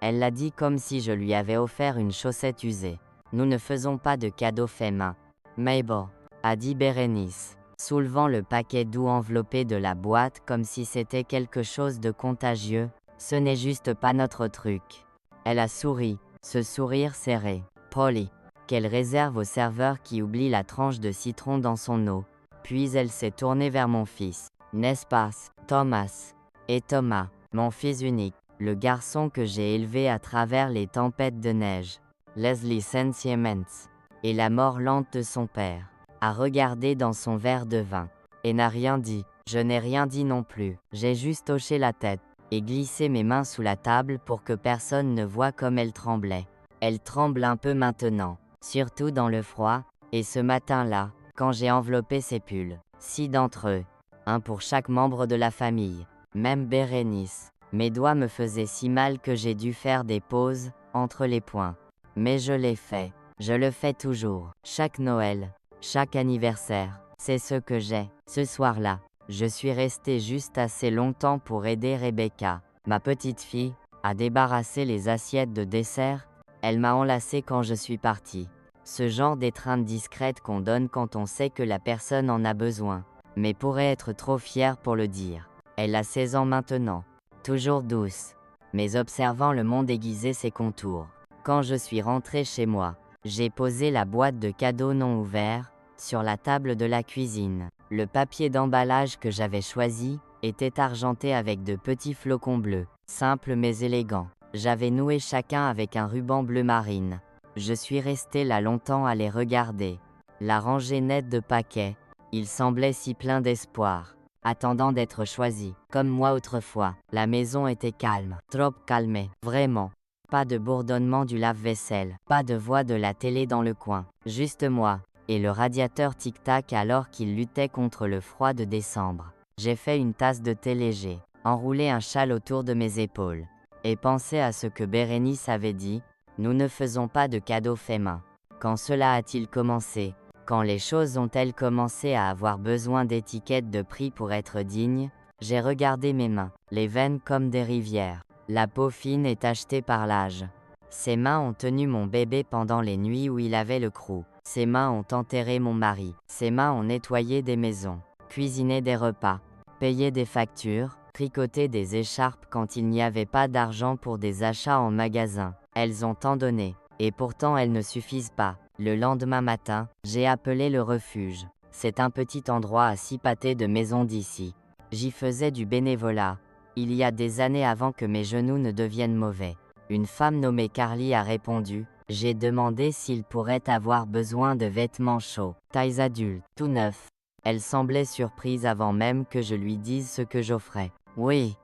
Elle l'a dit comme si je lui avais offert une chaussette usée. Nous ne faisons pas de cadeaux faits main. Mabel, a dit Bérénice, soulevant le paquet doux enveloppé de la boîte comme si c'était quelque chose de contagieux. Ce n'est juste pas notre truc. Elle a souri, ce sourire serré. Polly, qu'elle réserve au serveur qui oublie la tranche de citron dans son eau. Puis elle s'est tournée vers mon fils. N'est-ce pas, Thomas? Et Thomas, mon fils unique, le garçon que j'ai élevé à travers les tempêtes de neige. Leslie Saint-Siemens, et la mort lente de son père, a regardé dans son verre de vin, et n'a rien dit. Je n'ai rien dit non plus. J'ai juste hoché la tête, et glissé mes mains sous la table pour que personne ne voie comme elle tremblait. Elle tremble un peu maintenant, surtout dans le froid, et ce matin-là, quand j'ai enveloppé ses pulls. 6 d'entre eux, un pour chaque membre de la famille, même Bérénice. Mes doigts me faisaient si mal que j'ai dû faire des pauses, entre les poings. Mais je l'ai fait. Je le fais toujours. Chaque Noël, chaque anniversaire, c'est ce que j'ai. Ce soir-là, je suis resté juste assez longtemps pour aider Rebecca, ma petite fille, à débarrasser les assiettes de dessert. Elle m'a enlacé quand je suis parti. Ce genre d'étreinte discrète qu'on donne quand on sait que la personne en a besoin, mais pourrait être trop fière pour le dire. Elle a 16 ans maintenant. Toujours douce, mais observant le monde aiguiser ses contours. Quand je suis rentré chez moi, j'ai posé la boîte de cadeaux non ouvert sur la table de la cuisine. Le papier d'emballage que j'avais choisi était argenté avec de petits flocons bleus, simples mais élégants. J'avais noué chacun avec un ruban bleu marine. Je suis resté là longtemps à les regarder. La rangée nette de paquets, ils semblaient si pleins d'espoir, attendant d'être choisis. Comme moi autrefois, la maison était calme, trop calmée, vraiment. Pas de bourdonnement du lave-vaisselle, pas de voix de la télé dans le coin, juste moi, et le radiateur tic-tac alors qu'il luttait contre le froid de décembre. J'ai fait une tasse de thé léger, enroulé un châle autour de mes épaules, et pensé à ce que Bérénice avait dit, nous ne faisons pas de cadeaux faits main. Quand cela a-t-il commencé? Quand les choses ont-elles commencé à avoir besoin d'étiquettes de prix pour être dignes? J'ai regardé mes mains, les veines comme des rivières. La peau fine est achetée par l'âge. Ses mains ont tenu mon bébé pendant les nuits où il avait le croup. Ses mains ont enterré mon mari. Ses mains ont nettoyé des maisons, cuisiné des repas, payé des factures, tricoté des écharpes quand il n'y avait pas d'argent pour des achats en magasin. Elles ont tant donné, et pourtant elles ne suffisent pas. Le lendemain matin, j'ai appelé le refuge. C'est un petit endroit à 6 pâtés de maison d'ici. J'y faisais du bénévolat. Il y a des années avant que mes genoux ne deviennent mauvais. Une femme nommée Carly a répondu. J'ai demandé s'il pourrait avoir besoin de vêtements chauds, tailles adultes, tout neufs. Elle semblait surprise avant même que je lui dise ce que j'offrais. Oui,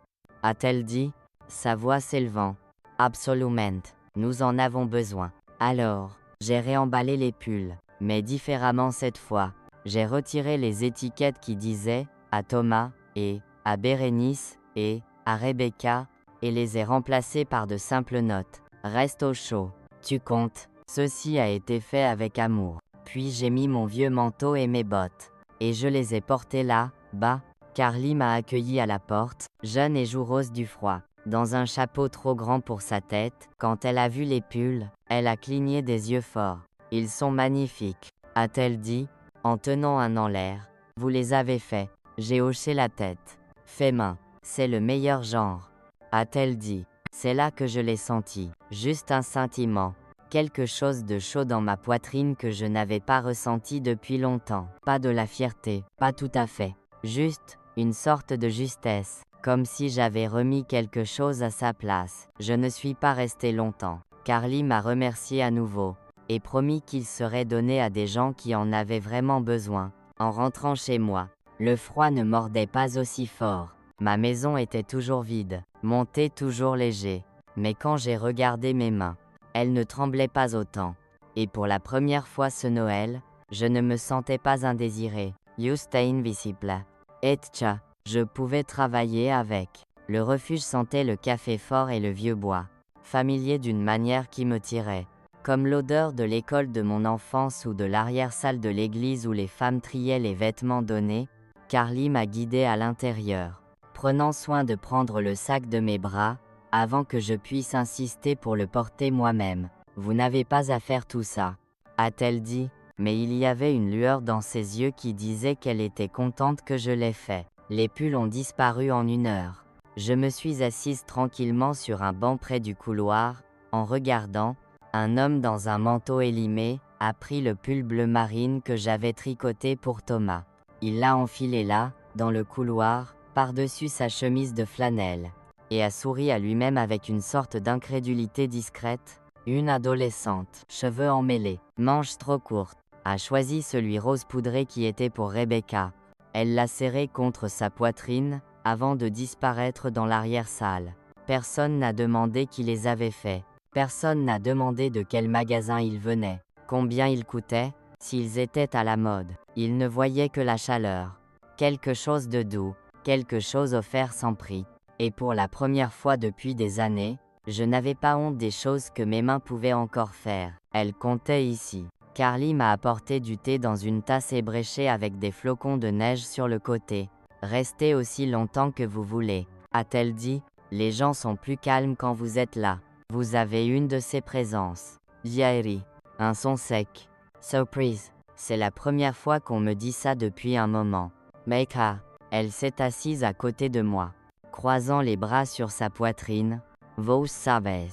a-t-elle dit, sa voix s'élevant. Absolument, nous en avons besoin. Alors, j'ai réemballé les pulls, mais différemment cette fois. J'ai retiré les étiquettes qui disaient « à Thomas » et « à Bérénice » et « à Rebecca » et les ai remplacées par de simples notes. Reste au chaud. Tu comptes. Ceci a été fait avec amour. Puis j'ai mis mon vieux manteau et mes bottes. Et je les ai portés là, bas. Carly m'a accueilli à la porte, jeune et joureuse du froid, dans un chapeau trop grand pour sa tête. Quand elle a vu les pulls, elle a cligné des yeux forts. Ils sont magnifiques, a-t-elle dit, en tenant un en l'air. Vous les avez faits. J'ai hoché la tête. Fait main. C'est le meilleur genre, a-t-elle dit. C'est là que je l'ai senti. Juste un sentiment. Quelque chose de chaud dans ma poitrine que je n'avais pas ressenti depuis longtemps. Pas de la fierté, pas tout à fait. Juste, une sorte de justesse. Comme si j'avais remis quelque chose à sa place. Je ne suis pas resté longtemps. Carly m'a remercié à nouveau, et promis qu'il serait donné à des gens qui en avaient vraiment besoin. En rentrant chez moi, le froid ne mordait pas aussi fort. Ma maison était toujours vide, mon thé toujours léger. Mais quand j'ai regardé mes mains, elles ne tremblaient pas autant. Et pour la première fois ce Noël, je ne me sentais pas indésiré. Juste invisible. Et tcha, je pouvais travailler avec. Le refuge sentait le café fort et le vieux bois, familier d'une manière qui me tirait. Comme l'odeur de l'école de mon enfance ou de l'arrière-salle de l'église où les femmes triaient les vêtements donnés, Carly m'a guidé à l'intérieur, prenant soin de prendre le sac de mes bras, avant que je puisse insister pour le porter moi-même. Vous n'avez pas à faire tout ça, a-t-elle dit, mais il y avait une lueur dans ses yeux qui disait qu'elle était contente que je l'aie fait. Les pulls ont disparu en 1 heure. Je me suis assise tranquillement sur un banc près du couloir, en regardant. Un homme dans un manteau élimé a pris le pull bleu marine que j'avais tricoté pour Thomas. Il l'a enfilé là, dans le couloir, par-dessus sa chemise de flanelle, et a souri à lui-même avec une sorte d'incrédulité discrète. Une adolescente, cheveux emmêlés, manches trop courtes, a choisi celui rose poudré qui était pour Rebecca. Elle l'a serré contre sa poitrine, avant de disparaître dans l'arrière-salle. Personne n'a demandé qui les avait faits. Personne n'a demandé de quel magasin ils venaient, combien ils coûtaient, s'ils étaient à la mode. Ils ne voyaient que la chaleur. Quelque chose de doux, quelque chose offert sans prix. Et pour la première fois depuis des années, je n'avais pas honte des choses que mes mains pouvaient encore faire. Elles comptaient ici. Carly m'a apporté du thé dans une tasse ébréchée avec des flocons de neige sur le côté. Restez aussi longtemps que vous voulez, a-t-elle dit. Les gens sont plus calmes quand vous êtes là. Vous avez une de ces présences. Diary. Un son sec. Surprise. C'est la première fois qu'on me dit ça depuis un moment. Meika. Elle s'est assise à côté de moi, croisant les bras sur sa poitrine. Vos savez.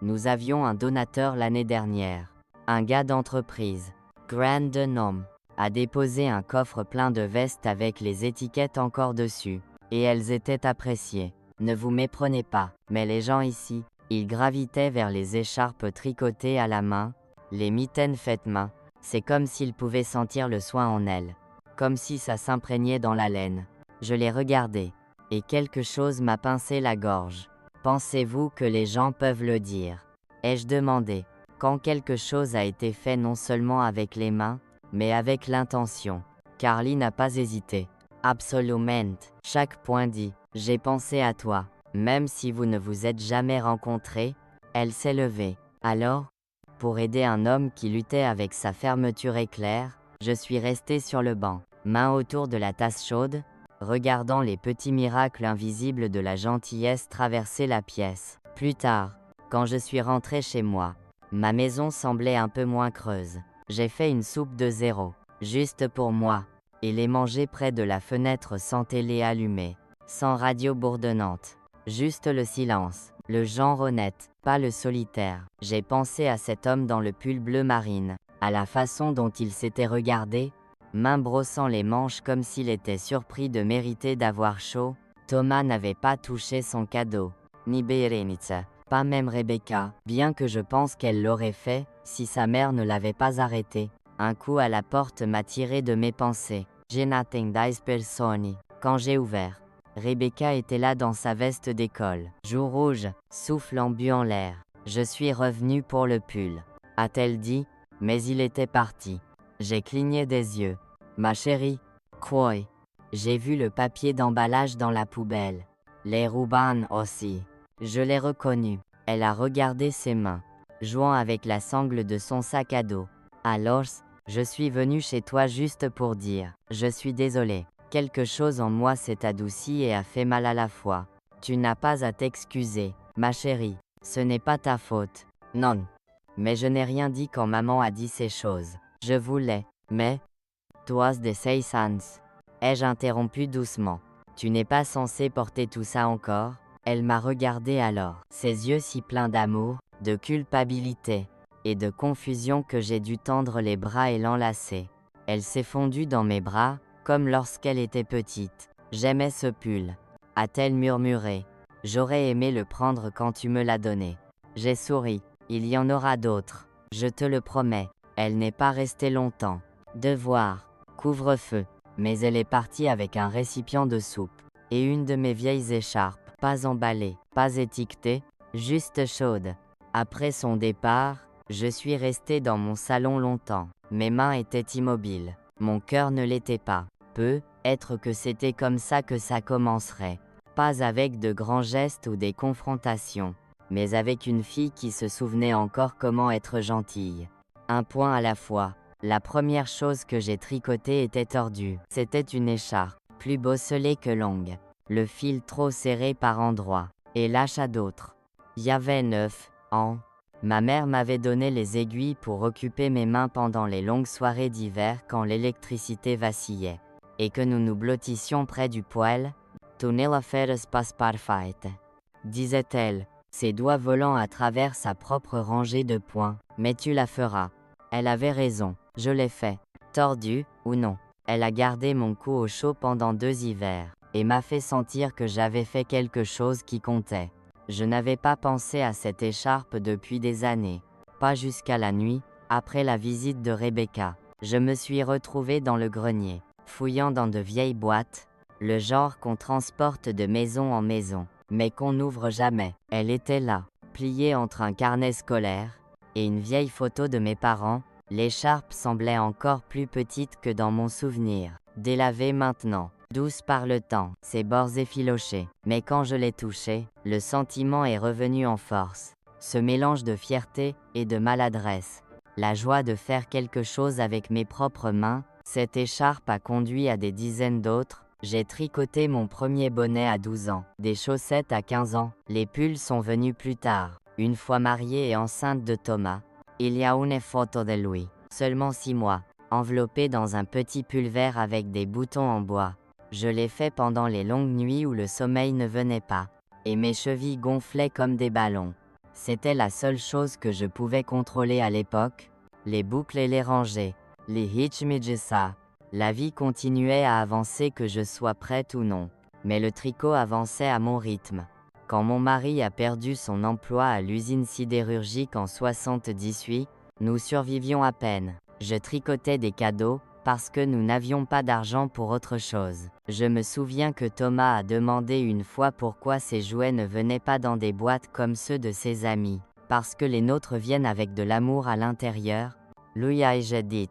Nous avions un donateur l'année dernière. Un gars d'entreprise. Grand homme. A déposé un coffre plein de vestes avec les étiquettes encore dessus. Et elles étaient appréciées. Ne vous méprenez pas, mais les gens ici, ils gravitaient vers les écharpes tricotées à la main, les mitaines faites main. C'est comme s'ils pouvaient sentir le soin en elles. Comme si ça s'imprégnait dans la laine. Je les regardais. Et quelque chose m'a pincé la gorge. Pensez-vous que les gens peuvent le dire? Ai-je demandé. Quand quelque chose a été fait non seulement avec les mains, mais avec l'intention. Carly n'a pas hésité. Absolument. Chaque point dit. J'ai pensé à toi. Même si vous ne vous êtes jamais rencontrés. Elle s'est levée. Alors, pour aider un homme qui luttait avec sa fermeture éclair, je suis resté sur le banc, main autour de la tasse chaude, regardant les petits miracles invisibles de la gentillesse traverser la pièce. Plus tard, quand je suis rentré chez moi, ma maison semblait un peu moins creuse. J'ai fait une soupe de 0, juste pour moi, et l'ai mangée près de la fenêtre sans télé allumée, sans radio bourdonnante. Juste le silence, le genre honnête, pas le solitaire. J'ai pensé à cet homme dans le pull bleu marine, à la façon dont il s'était regardé, main brossant les manches comme s'il était surpris de mériter d'avoir chaud. Thomas n'avait pas touché son cadeau, ni Berenice, pas même Rebecca, bien que je pense qu'elle l'aurait fait, si sa mère ne l'avait pas arrêté. Un coup à la porte m'a tiré de mes pensées. J'ai nothing dice personi. Quand j'ai ouvert, Rebecca était là dans sa veste d'école, joues rouges, souffle embu en l'air. Je suis revenu pour le pull, a-t-elle dit, mais il était parti. J'ai cligné des yeux. Ma chérie, quoi? J'ai vu le papier d'emballage dans la poubelle. Les rubans aussi. Je l'ai reconnu. Elle a regardé ses mains, jouant avec la sangle de son sac à dos. Alors, je suis venu chez toi juste pour dire, je suis désolé. Quelque chose en moi s'est adouci et a fait mal à la fois. Tu n'as pas à t'excuser, ma chérie. Ce n'est pas ta faute. Non. Mais je n'ai rien dit quand maman a dit ces choses. Je voulais, mais... Toi de say sans. Ai-je interrompu doucement. Tu n'es pas censé porter tout ça encore? Elle m'a regardé alors, ses yeux si pleins d'amour, de culpabilité, et de confusion que j'ai dû tendre les bras et l'enlacer. Elle s'est fondue dans mes bras, comme lorsqu'elle était petite. J'aimais ce pull, a-t-elle murmuré. J'aurais aimé le prendre quand tu me l'as donné. J'ai souri. Il y en aura d'autres. Je te le promets. Elle n'est pas restée longtemps. Devoir. Couvre-feu. Mais elle est partie avec un récipient de soupe. Et une de mes vieilles écharpes, pas emballée, pas étiquetée, juste chaude. Après son départ, je suis resté dans mon salon longtemps. Mes mains étaient immobiles. Mon cœur ne l'était pas. Peut-être que c'était comme ça que ça commencerait. Pas avec de grands gestes ou des confrontations, mais avec une fille qui se souvenait encore comment être gentille. Un point à la fois. La première chose que j'ai tricotée était tordue. C'était une écharpe, plus bosselée que longue. Le fil trop serré par endroits. et lâcha d'autres. Il y avait 9 ans. Ma mère m'avait donné les aiguilles pour occuper mes mains pendant les longues soirées d'hiver quand l'électricité vacillait, et que nous nous blottissions près du poêle. Tu ne la feras pas perfeita, disait-elle, ses doigts volant à travers sa propre rangée de points. Mais tu la feras. Elle avait raison, je l'ai fait. Tordu, ou non. Elle a gardé mon cou au chaud pendant 2 hivers, et m'a fait sentir que j'avais fait quelque chose qui comptait. Je n'avais pas pensé à cette écharpe depuis des années. Pas jusqu'à la nuit, après la visite de Rebecca. Je me suis retrouvée dans le grenier, fouillant dans de vieilles boîtes, le genre qu'on transporte de maison en maison, mais qu'on n'ouvre jamais. Elle était là, pliée entre un carnet scolaire et une vieille photo de mes parents. L'écharpe semblait encore plus petite que dans mon souvenir. Délavée maintenant, douce par le temps, ses bords effilochés. Mais quand je l'ai touchée, le sentiment est revenu en force. Ce mélange de fierté et de maladresse. La joie de faire quelque chose avec mes propres mains. Cette écharpe a conduit à des dizaines d'autres. J'ai tricoté mon premier bonnet à 12 ans, des chaussettes à 15 ans. Les pulls sont venus plus tard, une fois mariée et enceinte de Thomas. Il y a une photo de lui, seulement 6 mois, enveloppé dans un petit pull vert avec des boutons en bois. Je l'ai fait pendant les longues nuits où le sommeil ne venait pas, et mes chevilles gonflaient comme des ballons. C'était la seule chose que je pouvais contrôler à l'époque, les boucles et les rangées, les hitchmidgesa. La vie continuait à avancer que je sois prête ou non, mais le tricot avançait à mon rythme. Quand mon mari a perdu son emploi à l'usine sidérurgique en 78, nous survivions à peine. Je tricotais des cadeaux, parce que nous n'avions pas d'argent pour autre chose. Je me souviens que Thomas a demandé une fois pourquoi ses jouets ne venaient pas dans des boîtes comme ceux de ses amis. Parce que les nôtres viennent avec de l'amour à l'intérieur, lui ai-je dit.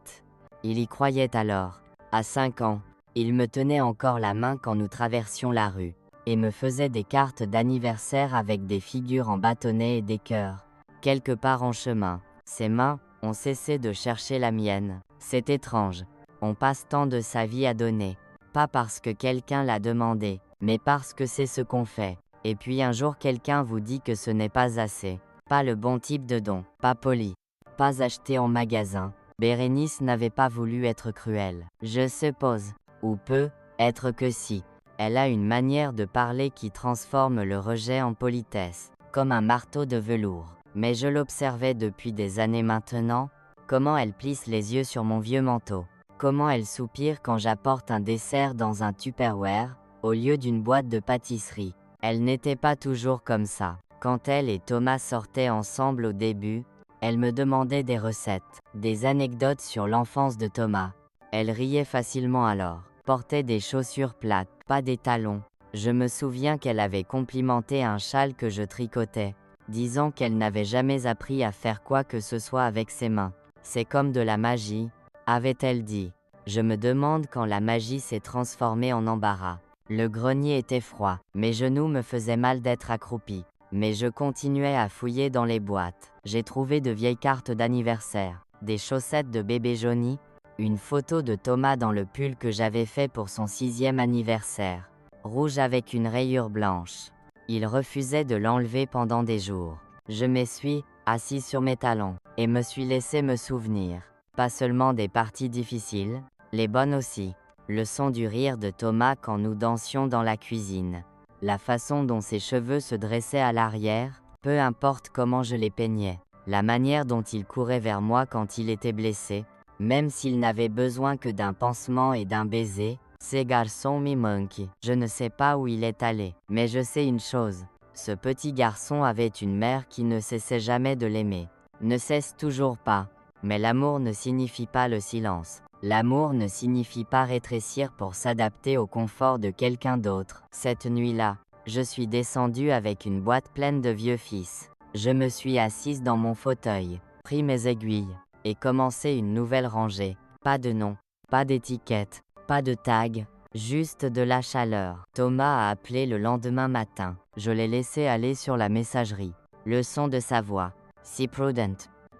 Il y croyait alors. À 5 ans, il me tenait encore la main quand nous traversions la rue, et me faisait des cartes d'anniversaire avec des figures en bâtonnets et des cœurs. Quelque part en chemin, ses mains ont cessé de chercher la mienne. C'est étrange. On passe tant de sa vie à donner, pas parce que quelqu'un l'a demandé, mais parce que c'est ce qu'on fait. Et puis un jour quelqu'un vous dit que ce n'est pas assez, pas le bon type de don, pas poli, pas acheté en magasin. Bérénice n'avait pas voulu être cruelle. Je suppose, ou peut être que si. Elle a une manière de parler qui transforme le rejet en politesse, comme un marteau de velours. Mais je l'observais depuis des années maintenant, comment elle plisse les yeux sur mon vieux manteau. Comment elle soupire quand j'apporte un dessert dans un Tupperware, au lieu d'une boîte de pâtisserie. Elle n'était pas toujours comme ça. Quand elle et Thomas sortaient ensemble au début, elle me demandait des recettes, des anecdotes sur l'enfance de Thomas. Elle riait facilement alors, portait des chaussures plates, pas des talons. Je me souviens qu'elle avait complimenté un châle que je tricotais, disant qu'elle n'avait jamais appris à faire quoi que ce soit avec ses mains. C'est comme de la magie, avait-elle dit. Je me demande quand la magie s'est transformée en embarras. Le grenier était froid, mes genoux me faisaient mal d'être accroupi. Mais je continuais à fouiller dans les boîtes. J'ai trouvé de vieilles cartes d'anniversaire, des chaussettes de bébé Johnny, une photo de Thomas dans le pull que j'avais fait pour son 6e anniversaire, rouge avec une rayure blanche. Il refusait de l'enlever pendant des jours. Je me suis assis sur mes talons et me suis laissé me souvenir, pas seulement des parties difficiles, les bonnes aussi. Le son du rire de Thomas quand nous dansions dans la cuisine. La façon dont ses cheveux se dressaient à l'arrière, peu importe comment je les peignais. La manière dont il courait vers moi quand il était blessé, même s'il n'avait besoin que d'un pansement et d'un baiser. Ces garçons me manquent. Je ne sais pas où il est allé, mais je sais une chose. Ce petit garçon avait une mère qui ne cessait jamais de l'aimer. Ne cesse toujours pas. Mais l'amour ne signifie pas le silence. L'amour ne signifie pas rétrécir pour s'adapter au confort de quelqu'un d'autre. Cette nuit-là, je suis descendue avec une boîte pleine de vieux fils. Je me suis assise dans mon fauteuil, pris mes aiguilles, et commencé une nouvelle rangée. Pas de nom, pas d'étiquette, pas de tag, juste de la chaleur. Thomas a appelé le lendemain matin. Je l'ai laissé aller sur la messagerie. Le son de sa voix, si prudent,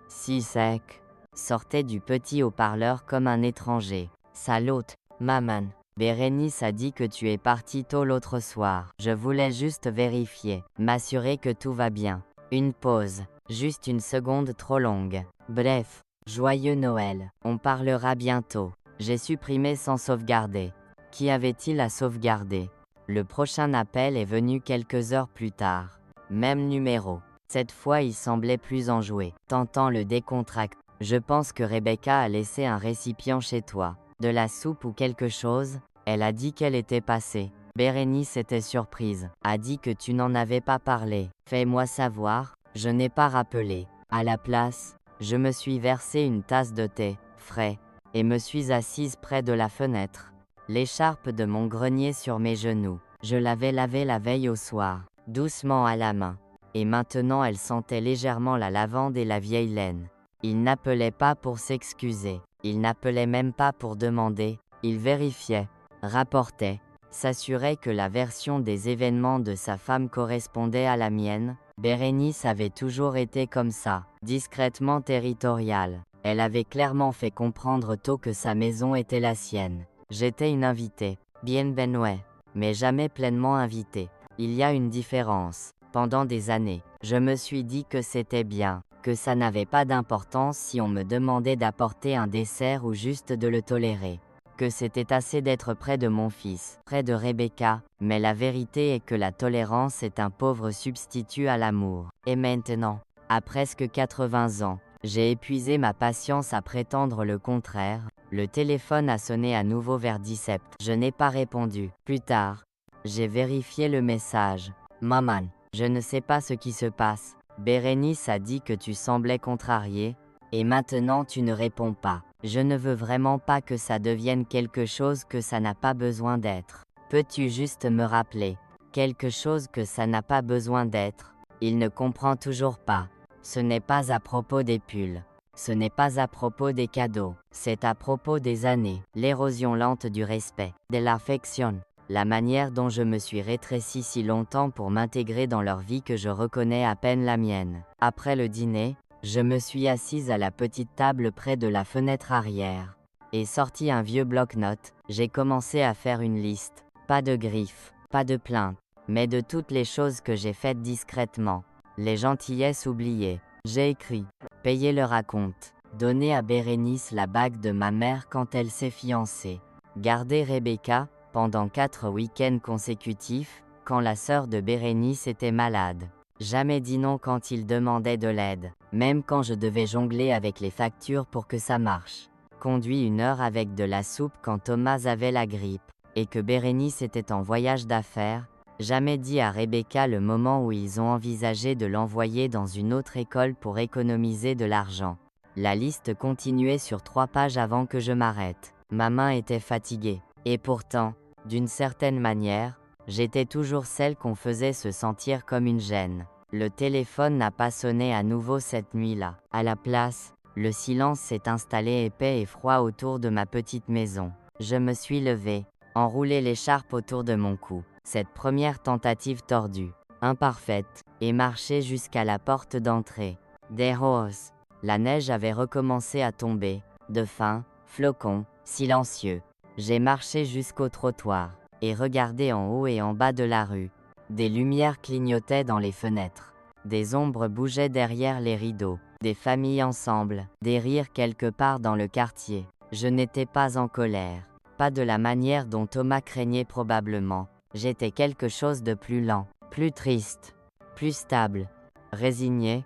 si sec, sortait du petit haut-parleur comme un étranger. Salut, maman. Bérénice a dit que tu es parti tôt l'autre soir. Je voulais juste vérifier, m'assurer que tout va bien. Une pause, juste une seconde trop longue. Bref, joyeux Noël. On parlera bientôt. J'ai supprimé sans sauvegarder. Qu'y avait-il à sauvegarder? Le prochain appel est venu quelques heures plus tard. Même numéro. Cette fois il semblait plus enjoué, tentant le décontracter. Je pense que Rebecca a laissé un récipient chez toi. De la soupe ou quelque chose? Elle a dit qu'elle était passée. Bérénice était surprise. A dit que tu n'en avais pas parlé. Fais-moi savoir. Je n'ai pas rappelé. À la place, je me suis versé une tasse de thé, frais, et me suis assise près de la fenêtre. L'écharpe de mon grenier sur mes genoux. Je l'avais lavée la veille au soir, doucement à la main. Et maintenant elle sentait légèrement la lavande et la vieille laine. Il n'appelait pas pour s'excuser. Il n'appelait même pas pour demander. Il vérifiait, rapportait, s'assurait que la version des événements de sa femme correspondait à la mienne. Bérénice avait toujours été comme ça, discrètement territoriale. Elle avait clairement fait comprendre tôt que sa maison était la sienne. J'étais une invitée, bienvenue, mais jamais pleinement invitée. Il y a une différence. Pendant des années, je me suis dit que c'était bien, que ça n'avait pas d'importance si on me demandait d'apporter un dessert ou juste de le tolérer. Que c'était assez d'être près de mon fils, près de Rebecca, mais la vérité est que la tolérance est un pauvre substitut à l'amour. Et maintenant, à presque 80 ans, j'ai épuisé ma patience à prétendre le contraire. Le téléphone a sonné à nouveau vers 17. Je n'ai pas répondu. Plus tard, j'ai vérifié le message. Maman, je ne sais pas ce qui se passe. Bérénice a dit que tu semblais contrarié, et maintenant tu ne réponds pas. Je ne veux vraiment pas que ça devienne quelque chose que ça n'a pas besoin d'être. Peux-tu juste me rappeler quelque chose que ça n'a pas besoin d'être? Il ne comprend toujours pas. Ce n'est pas à propos des pulls. Ce n'est pas à propos des cadeaux. C'est à propos des années. L'érosion lente du respect, de l'affection. La manière dont je me suis rétrécie si longtemps pour m'intégrer dans leur vie que je reconnais à peine la mienne. Après le dîner, je me suis assise à la petite table près de la fenêtre arrière. Et sorti un vieux bloc-notes, j'ai commencé à faire une liste. Pas de griffes, pas de plaintes, mais de toutes les choses que j'ai faites discrètement. Les gentillesses oubliées. J'ai écrit. Payer le raconte. Donner à Bérénice la bague de ma mère quand elle s'est fiancée. Garder Rebecca pendant 4 week-ends consécutifs, quand la sœur de Bérénice était malade. Jamais dit non quand il demandait de l'aide, même quand je devais jongler avec les factures pour que ça marche. Conduit 1 heure avec de la soupe quand Thomas avait la grippe, et que Bérénice était en voyage d'affaires. Jamais dit à Rebecca le moment où ils ont envisagé de l'envoyer dans une autre école pour économiser de l'argent. La liste continuait sur 3 pages avant que je m'arrête. Ma main était fatiguée. Et pourtant, d'une certaine manière, j'étais toujours celle qu'on faisait se sentir comme une gêne. Le téléphone n'a pas sonné à nouveau cette nuit-là. À la place, le silence s'est installé épais et froid autour de ma petite maison. Je me suis levée, enroulé l'écharpe autour de mon cou. Cette première tentative tordue, imparfaite, et marché jusqu'à la porte d'entrée. Des roses. La neige avait recommencé à tomber, de fins flocons, silencieux. J'ai marché jusqu'au trottoir, et regardé en haut et en bas de la rue. Des lumières clignotaient dans les fenêtres. Des ombres bougeaient derrière les rideaux. Des familles ensemble, des rires quelque part dans le quartier. Je n'étais pas en colère. Pas de la manière dont Thomas craignait probablement. J'étais quelque chose de plus lent, plus triste, plus stable, résigné,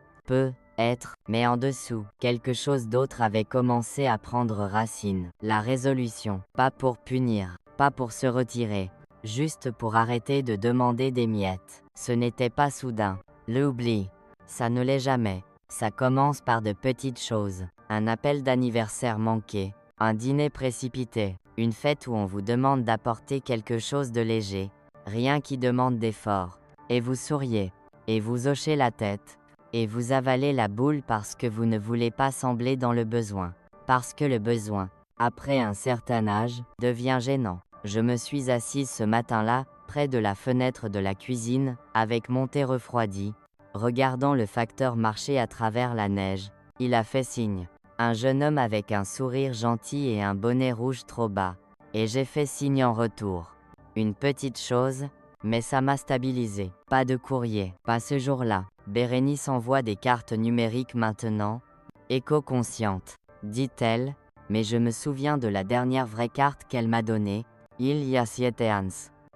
être, mais en dessous, quelque chose d'autre avait commencé à prendre racine. La résolution, pas pour punir, pas pour se retirer, juste pour arrêter de demander des miettes. Ce n'était pas soudain. L'oubli, ça ne l'est jamais. Ça commence par de petites choses. Un appel d'anniversaire manqué, un dîner précipité, une fête où on vous demande d'apporter quelque chose de léger, rien qui demande d'effort. Et vous souriez, et vous hochez la tête, et vous avalez la boule parce que vous ne voulez pas sembler dans le besoin. Parce que le besoin, après un certain âge, devient gênant. Je me suis assise ce matin-là, près de la fenêtre de la cuisine, avec mon thé refroidi, regardant le facteur marcher à travers la neige. Il a fait signe. Un jeune homme avec un sourire gentil et un bonnet rouge trop bas. Et j'ai fait signe en retour. Une petite chose, mais ça m'a stabilisé. Pas de courrier, pas ce jour-là. Bérénice envoie des cartes numériques maintenant. Éco-consciente, dit-elle, mais je me souviens de la dernière vraie carte qu'elle m'a donnée, il y a 7 ans.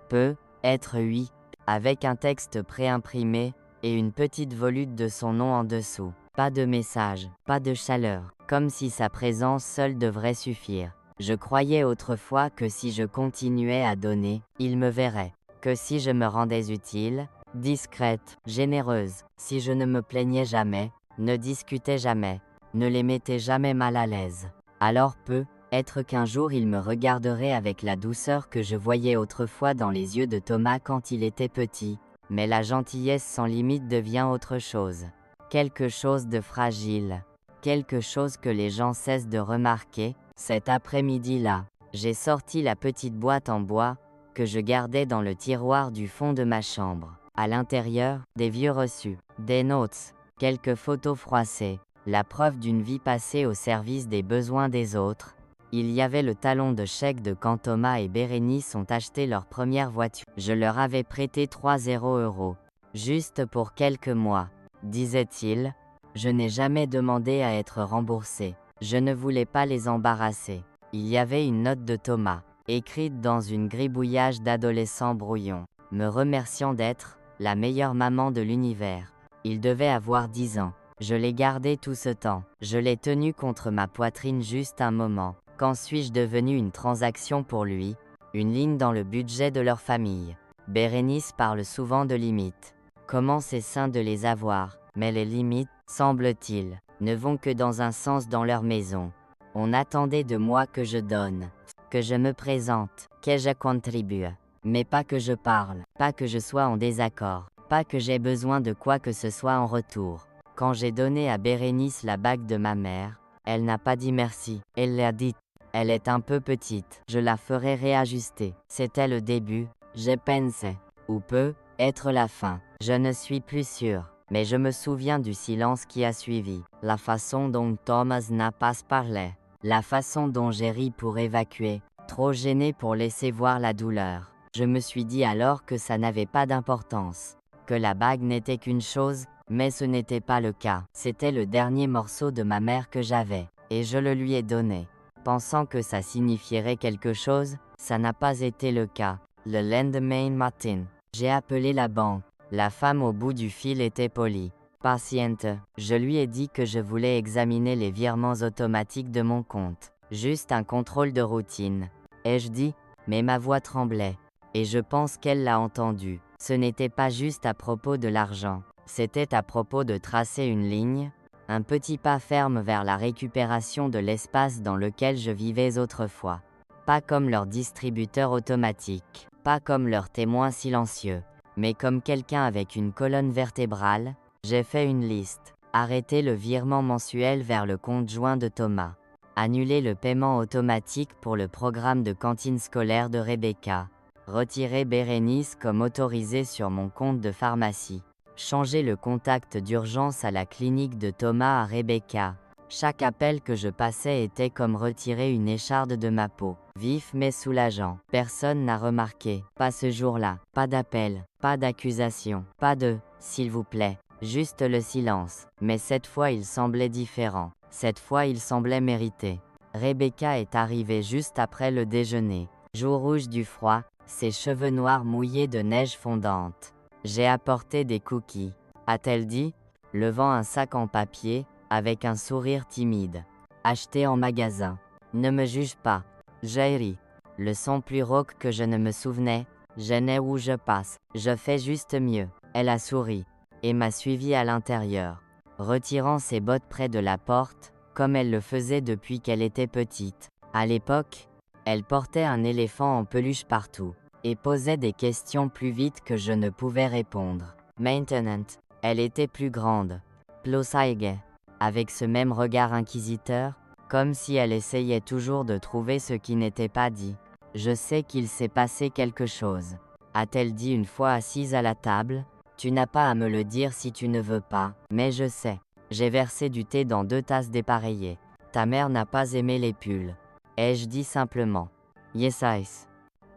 Peut être oui, avec un texte préimprimé, et une petite volute de son nom en dessous. Pas de message, pas de chaleur, comme si sa présence seule devrait suffire. Je croyais autrefois que si je continuais à donner, il me verrait. Que si je me rendais utile, discrète, généreuse, si je ne me plaignais jamais, ne discutais jamais, ne les mettais jamais mal à l'aise. Alors peut-être qu'un jour il me regarderait avec la douceur que je voyais autrefois dans les yeux de Thomas quand il était petit, mais la gentillesse sans limite devient autre chose. Quelque chose de fragile. Quelque chose que les gens cessent de remarquer. Cet après-midi-là, j'ai sorti la petite boîte en bois, que je gardais dans le tiroir du fond de ma chambre. À l'intérieur, des vieux reçus, des notes, quelques photos froissées, la preuve d'une vie passée au service des besoins des autres. Il y avait le talon de chèque de quand Thomas et Bérénice ont acheté leur première voiture. Je leur avais prêté 3,0 €. Juste pour quelques mois, disait-il. Je n'ai jamais demandé à être remboursé. Je ne voulais pas les embarrasser. Il y avait une note de Thomas, écrite dans une gribouillage d'adolescent brouillon, me remerciant d'être la meilleure maman de l'univers. Il devait avoir 10 ans. Je l'ai gardé tout ce temps. Je l'ai tenu contre ma poitrine juste un moment. Quand suis-je devenu une transaction pour lui, une ligne dans le budget de leur famille? Bérénice parle souvent de limites. Comment c'est sain de les avoir, mais les limites, semble-t-il, ne vont que dans un sens dans leur maison. On attendait de moi que je donne, que je me présente, que je contribue, mais pas que je parle, pas que je sois en désaccord, pas que j'ai besoin de quoi que ce soit en retour. Quand j'ai donné à Bérénice la bague de ma mère, elle n'a pas dit merci, elle l'a dit. Elle est un peu petite, je la ferai réajuster. C'était le début, j'ai pensé, ou peut être la fin. Je ne suis plus sûr, mais je me souviens du silence qui a suivi, la façon dont Thomas n'a pas parlé, la façon dont j'ai ri pour évacuer, trop gêné pour laisser voir la douleur. Je me suis dit alors que ça n'avait pas d'importance, que la bague n'était qu'une chose, mais ce n'était pas le cas. C'était le dernier morceau de ma mère que j'avais, et je le lui ai donné. Pensant que ça signifierait quelque chose, ça n'a pas été le cas. Le lendemain matin, j'ai appelé la banque. La femme au bout du fil était polie. Patiente, je lui ai dit que je voulais examiner les virements automatiques de mon compte. Juste un contrôle de routine. Ai-je dit, mais ma voix tremblait. Et je pense qu'elle l'a entendu. Ce n'était pas juste à propos de l'argent. C'était à propos de tracer une ligne, un petit pas ferme vers la récupération de l'espace dans lequel je vivais autrefois. Pas comme leur distributeur automatique, pas comme leur témoin silencieux, mais comme quelqu'un avec une colonne vertébrale. J'ai fait une liste. Arrêter le virement mensuel vers le compte joint de Thomas. Annuler le paiement automatique pour le programme de cantine scolaire de Rebecca. Retirer Bérénice comme autorisé sur mon compte de pharmacie. Changer le contact d'urgence à la clinique de Thomas à Rebecca. Chaque appel que je passais était comme retirer une écharde de ma peau. Vif mais soulageant. Personne n'a remarqué. Pas ce jour-là. Pas d'appel. Pas d'accusation. Pas de « s'il vous plaît ». Juste le silence. Mais cette fois il semblait différent. Cette fois il semblait mérité. Rebecca est arrivée juste après le déjeuner. Joues rouges du froid, ses cheveux noirs mouillés de neige fondante. J'ai apporté des cookies, a-t-elle dit, levant un sac en papier, avec un sourire timide. Acheté en magasin. Ne me juge pas. J'ai ri. Le son plus rauque que je ne me souvenais. Je n'ai où je passe. Je fais juste mieux. Elle a souri. Et m'a suivi à l'intérieur. Retirant ses bottes près de la porte, comme elle le faisait depuis qu'elle était petite. À l'époque, elle portait un éléphant en peluche partout. Et posait des questions plus vite que je ne pouvais répondre. Maintenant, elle était plus grande. Plosaige, avec ce même regard inquisiteur, comme si elle essayait toujours de trouver ce qui n'était pas dit. Je sais qu'il s'est passé quelque chose, a-t-elle dit une fois assise à la table. Tu n'as pas à me le dire si tu ne veux pas, mais je sais. J'ai versé du thé dans 2 tasses dépareillées. Ta mère n'a pas aimé les pulls. Ai-je dit simplement. Yes, ice.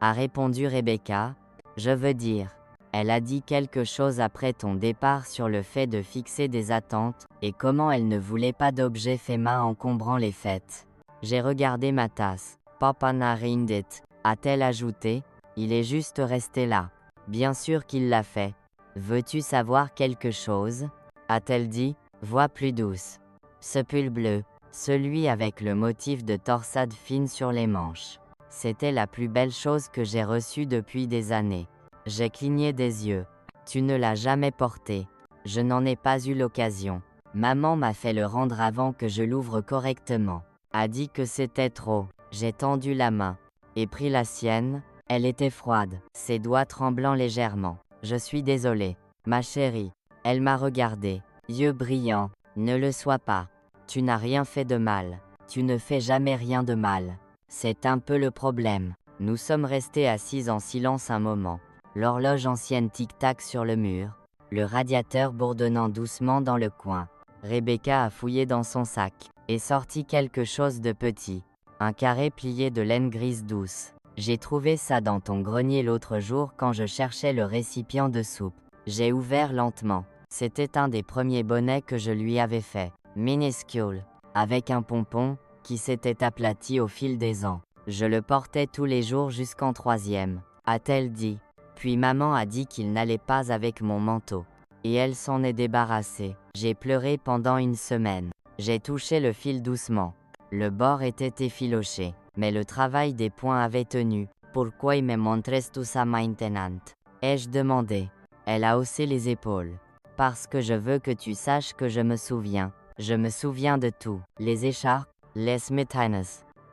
A répondu Rebecca. Je veux dire. Elle a dit quelque chose après ton départ sur le fait de fixer des attentes, et comment elle ne voulait pas d'objets faits main encombrant les fêtes. J'ai regardé ma tasse. Papa n'a rien dit, a-t-elle ajouté. Il est juste resté là. Bien sûr qu'il l'a fait. Veux-tu savoir quelque chose? A-t-elle dit, voix plus douce. Ce pull bleu, celui avec le motif de torsade fine sur les manches. C'était la plus belle chose que j'ai reçue depuis des années. J'ai cligné des yeux. Tu ne l'as jamais porté. Je n'en ai pas eu l'occasion. Maman m'a fait le rendre avant que je l'ouvre correctement. A dit que c'était trop. J'ai tendu la main. Et pris la sienne. Elle était froide, ses doigts tremblant légèrement. Je suis désolée. Ma chérie. Elle m'a regardé. Yeux brillants. Ne le sois pas. Tu n'as rien fait de mal. Tu ne fais jamais rien de mal. C'est un peu le problème. Nous sommes restés assis en silence un moment. L'horloge ancienne tic-tac sur le mur. Le radiateur bourdonnant doucement dans le coin. Rebecca a fouillé dans son sac. Et sorti quelque chose de petit. Un carré plié de laine grise douce. J'ai trouvé ça dans ton grenier l'autre jour quand je cherchais le récipient de soupe. J'ai ouvert lentement. C'était un des premiers bonnets que je lui avais fait. Minuscule. Avec un pompon, qui s'était aplati au fil des ans. Je le portais tous les jours jusqu'en 3e, a-t-elle dit. Puis maman a dit qu'il n'allait pas avec mon manteau. Et elle s'en est débarrassée. J'ai pleuré pendant une semaine. J'ai touché le fil doucement. Le bord était effiloché, mais le travail des points avait tenu. Pourquoi me montres tout ça maintenant? Ai-je demandé. Elle a haussé les épaules. Parce que je veux que tu saches que je me souviens. Je me souviens de tout. Les écharpes, les smetana,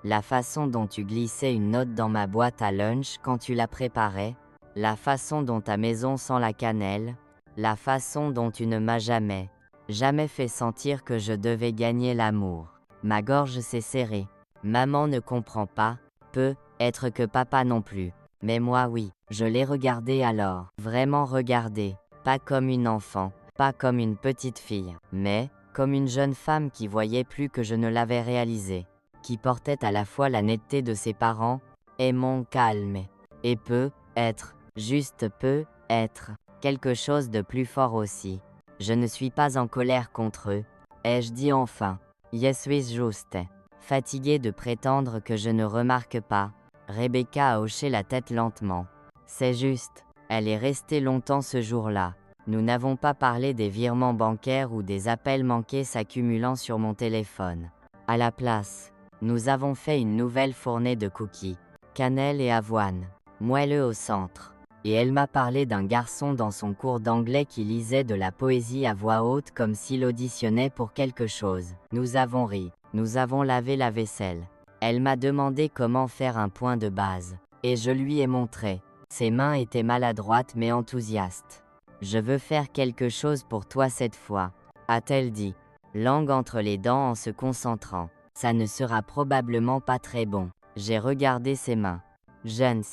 la façon dont tu glissais une note dans ma boîte à lunch quand tu la préparais, la façon dont ta maison sent la cannelle, la façon dont tu ne m'as jamais fait sentir que je devais gagner l'amour. Ma gorge s'est serrée. Maman ne comprend pas, peut-être que papa non plus. Mais moi oui, je l'ai regardé alors. Vraiment regardé. Pas comme une enfant, pas comme une petite fille, mais comme une jeune femme qui voyait plus que je ne l'avais réalisé. Qui portait à la fois la netteté de ses parents, et mon calme. Et peut-être, juste peut-être, quelque chose de plus fort aussi. Je ne suis pas en colère contre eux, ai-je dit enfin. Je suis juste fatiguée de prétendre que je ne remarque pas. Rebecca a hoché la tête lentement. C'est juste, elle est restée longtemps ce jour-là. Nous n'avons pas parlé des virements bancaires ou des appels manqués s'accumulant sur mon téléphone. À la place, nous avons fait une nouvelle fournée de cookies, cannelle et avoine, moelleux au centre. Et elle m'a parlé d'un garçon dans son cours d'anglais qui lisait de la poésie à voix haute comme s'il auditionnait pour quelque chose. Nous avons ri, nous avons lavé la vaisselle. Elle m'a demandé comment faire un point de base, et je lui ai montré. Ses mains étaient maladroites mais enthousiastes. Je veux faire quelque chose pour toi cette fois, a-t-elle dit, langue entre les dents en se concentrant. Ça ne sera probablement pas très bon. J'ai regardé ses mains. Jeunes.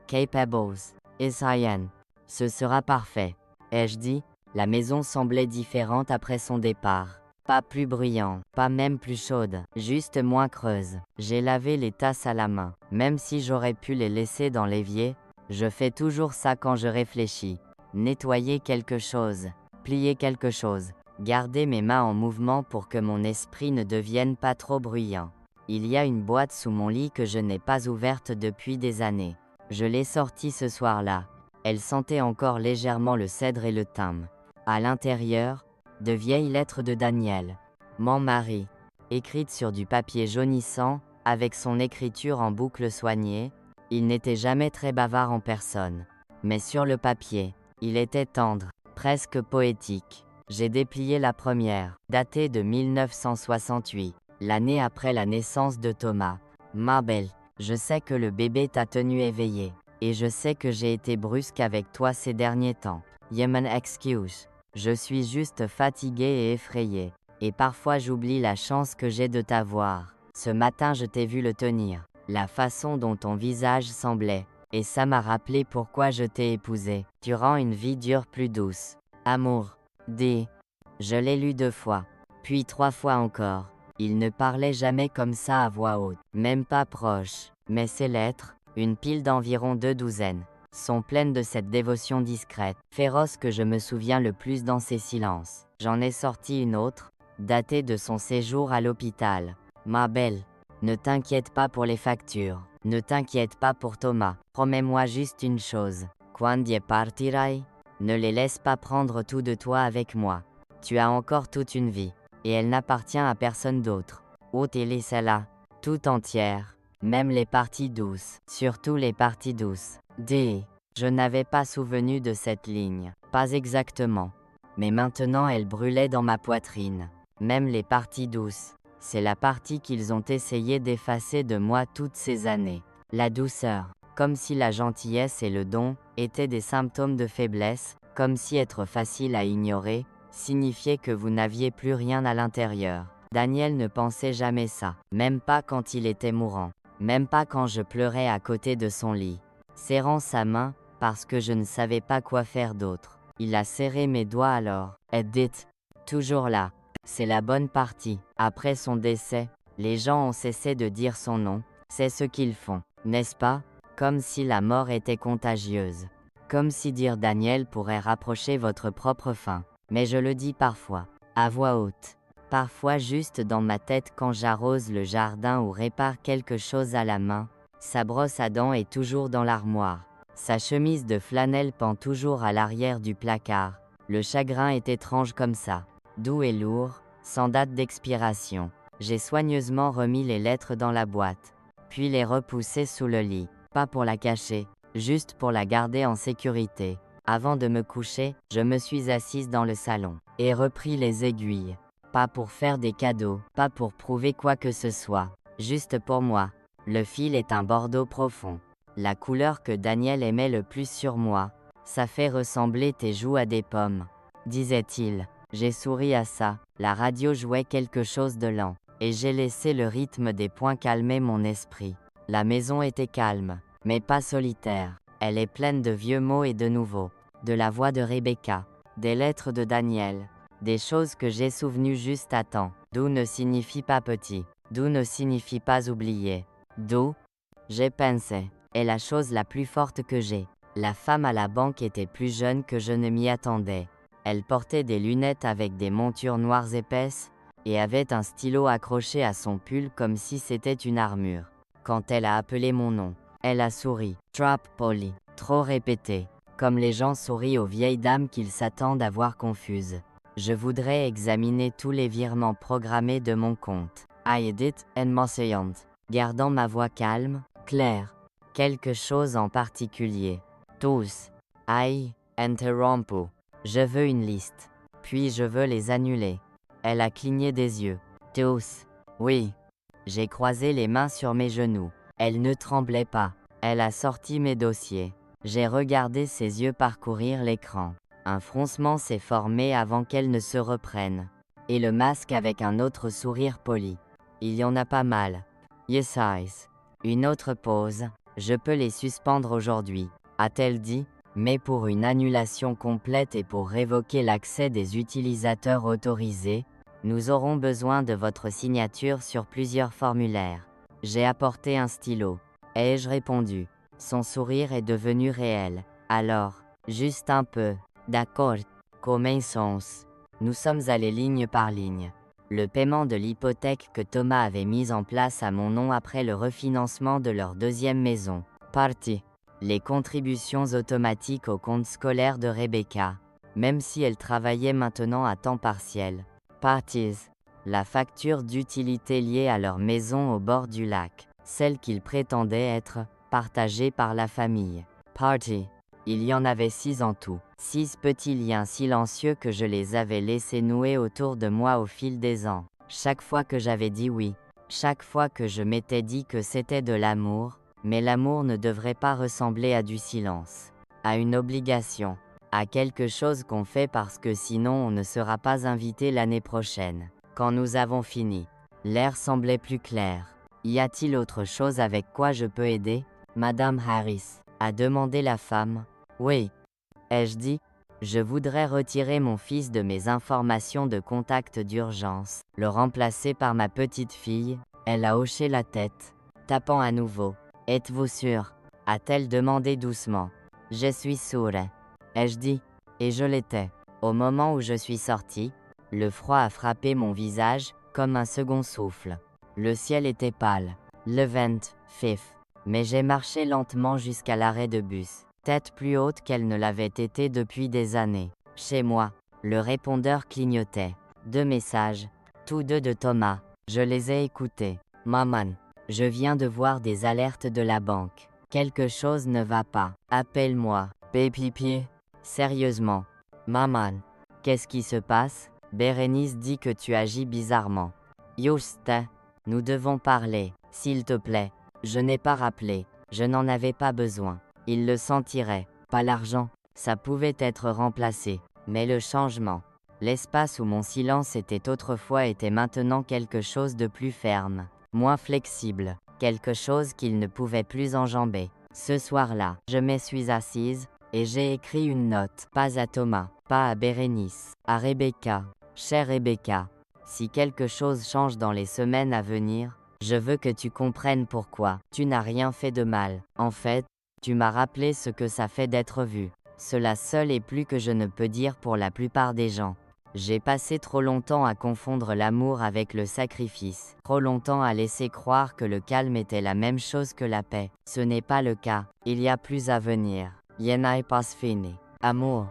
Capables. Isayan. Ce sera parfait. Ai-je dit, la maison semblait différente après son départ. Pas plus bruyante, pas même plus chaude, juste moins creuse. J'ai lavé les tasses à la main. Même si j'aurais pu les laisser dans l'évier, je fais toujours ça quand je réfléchis. Nettoyer quelque chose, plier quelque chose, garder mes mains en mouvement pour que mon esprit ne devienne pas trop bruyant. Il y a une boîte sous mon lit que je n'ai pas ouverte depuis des années. Je l'ai sortie ce soir-là. Elle sentait encore légèrement le cèdre et le thym. À l'intérieur, de vieilles lettres de Daniel, mon mari, écrites sur du papier jaunissant, avec son écriture en boucle soignée. Il n'était jamais très bavard en personne. Mais sur le papier, il était tendre, presque poétique. J'ai déplié la première, datée de 1968, l'année après la naissance de Thomas. Ma belle, je sais que le bébé t'a tenu éveillé, et je sais que j'ai été brusque avec toi ces derniers temps. Yemen excuse. Je suis juste fatiguée et effrayée, et parfois j'oublie la chance que j'ai de t'avoir. Ce matin je t'ai vu le tenir, la façon dont ton visage semblait, et ça m'a rappelé pourquoi je t'ai épousé. Tu rends une vie dure plus douce. Amour. Je l'ai lu 2 fois, puis 3 fois encore. Il ne parlait jamais comme ça à voix haute, même pas proche. Mais ses lettres, une pile d'environ 2 douzaines, sont pleines de cette dévotion discrète, féroce que je me souviens le plus dans ses silences. J'en ai sorti une autre, datée de son séjour à l'hôpital. Ma belle, ne t'inquiète pas pour les factures, ne t'inquiète pas pour Thomas, promets-moi juste une chose. Quando partirai, ne les laisse pas prendre tout de toi avec moi. Tu as encore toute une vie, et elle n'appartient à personne d'autre. Ôte-les celle-là, tout entière, même les parties douces, surtout les parties douces. Je n'avais pas souvenu de cette ligne, pas exactement. Mais maintenant elle brûlait dans ma poitrine. Même les parties douces, c'est la partie qu'ils ont essayé d'effacer de moi toutes ces années. La douceur, comme si la gentillesse et le don étaient des symptômes de faiblesse, comme si être facile à ignorer signifiait que vous n'aviez plus rien à l'intérieur. Daniel ne pensait jamais ça, même pas quand il était mourant, même pas quand je pleurais à côté de son lit. Serrant sa main, parce que je ne savais pas quoi faire d'autre. Il a serré mes doigts alors. Edith, toujours là. C'est la bonne partie. Après son décès, les gens ont cessé de dire son nom. C'est ce qu'ils font, n'est-ce pas? Comme si la mort était contagieuse. Comme si dire Daniel pourrait rapprocher votre propre fin. Mais je le dis parfois, à voix haute. Parfois juste dans ma tête quand j'arrose le jardin ou répare quelque chose à la main. Sa brosse à dents est toujours dans l'armoire. Sa chemise de flanelle pend toujours à l'arrière du placard. Le chagrin est étrange comme ça. Doux et lourd, sans date d'expiration. J'ai soigneusement remis les lettres dans la boîte. Puis les repoussé sous le lit. Pas pour la cacher, juste pour la garder en sécurité. Avant de me coucher, je me suis assise dans le salon. Et repris les aiguilles. Pas pour faire des cadeaux, pas pour prouver quoi que ce soit. Juste pour moi. Le fil est un bordeaux profond. La couleur que Daniel aimait le plus sur moi. Ça fait ressembler tes joues à des pommes, disait-il. J'ai souri à ça. La radio jouait quelque chose de lent, et j'ai laissé le rythme des points calmer mon esprit. La maison était calme, mais pas solitaire. Elle est pleine de vieux mots et de nouveaux. De la voix de Rebecca, des lettres de Daniel, des choses que j'ai souvenues juste à temps. D'où ne signifie pas petit, d'où ne signifie pas oublié. D'où, j'ai pensé, est la chose la plus forte que j'ai. La femme à la banque était plus jeune que je ne m'y attendais. Elle portait des lunettes avec des montures noires épaisses, et avait un stylo accroché à son pull comme si c'était une armure. Quand elle a appelé mon nom, elle a souri. Trap Polly. Trop répété. Comme les gens sourient aux vieilles dames qu'ils s'attendent à voir confuses. Je voudrais examiner tous les virements programmés de mon compte. I edit and Monseyant. Gardant ma voix calme, claire. Quelque chose en particulier. Tous. I interrompo. Je veux une liste. Puis je veux les annuler. Elle a cligné des yeux. Tous. Oui. J'ai croisé les mains sur mes genoux. Elle ne tremblait pas. Elle a sorti mes dossiers. J'ai regardé ses yeux parcourir l'écran. Un froncement s'est formé avant qu'elle ne se reprenne. Et le masque avec un autre sourire poli. Il y en a pas mal. Yes eyes. Une autre pause. Je peux les suspendre aujourd'hui, a-t-elle dit, mais pour une annulation complète et pour révoquer l'accès des utilisateurs autorisés, nous aurons besoin de votre signature sur plusieurs formulaires. J'ai apporté un stylo. Ai-je répondu. Son sourire est devenu réel. Alors, juste un peu. D'accord. Commençons. Nous sommes allés ligne par ligne. Le paiement de l'hypothèque que Thomas avait mise en place à mon nom après le refinancement de leur deuxième maison. Parti. Les contributions automatiques au compte scolaire de Rebecca, même si elle travaillait maintenant à temps partiel. Parties. La facture d'utilité liée à leur maison au bord du lac, celle qu'ils prétendaient être partagée par la famille. Party. Il y en avait 6 en tout. 6 petits liens silencieux que je les avais laissés nouer autour de moi au fil des ans. Chaque fois que j'avais dit oui, chaque fois que je m'étais dit que c'était de l'amour, mais l'amour ne devrait pas ressembler à du silence, à une obligation, à quelque chose qu'on fait parce que sinon on ne sera pas invité l'année prochaine. Quand nous avons fini, l'air semblait plus clair. Y a-t-il autre chose avec quoi je peux aider, Madame Harris, a demandé la femme. Oui, ai-je dit. Je voudrais retirer mon fils de mes informations de contact d'urgence, le remplacer par ma petite fille. Elle a hoché la tête, tapant à nouveau. Êtes-vous sûr? A-t-elle demandé doucement. Je suis sûre, ai-je dit, et je l'étais. Au moment où je suis sorti, le froid a frappé mon visage, comme un second souffle. Le ciel était pâle. Le vent, fif. Mais j'ai marché lentement jusqu'à l'arrêt de bus, tête plus haute qu'elle ne l'avait été depuis des années. Chez moi, le répondeur clignotait. 2 messages, tous deux de Thomas. Je les ai écoutés. Maman, je viens de voir des alertes de la banque. Quelque chose ne va pas. Appelle-moi. Pépipier. Sérieusement. Maman. Qu'est-ce qui se passe? Bérénice dit que tu agis bizarrement. Juste, nous devons parler, s'il te plaît. Je n'ai pas rappelé. Je n'en avais pas besoin. Il le sentirait. Pas l'argent. Ça pouvait être remplacé. Mais le changement. L'espace où mon silence était autrefois était maintenant quelque chose de plus ferme, moins flexible, quelque chose qu'il ne pouvait plus enjamber. Ce soir-là, je me suis assise, et j'ai écrit une note, pas à Thomas, pas à Bérénice, à Rebecca. Chère Rebecca, si quelque chose change dans les semaines à venir, je veux que tu comprennes pourquoi. Tu n'as rien fait de mal. En fait, tu m'as rappelé ce que ça fait d'être vu. Cela seul est plus que je ne peux dire pour la plupart des gens. J'ai passé trop longtemps à confondre l'amour avec le sacrifice, trop longtemps à laisser croire que le calme était la même chose que la paix. Ce n'est pas le cas, il y a plus à venir. Yenai pas fini. Amour.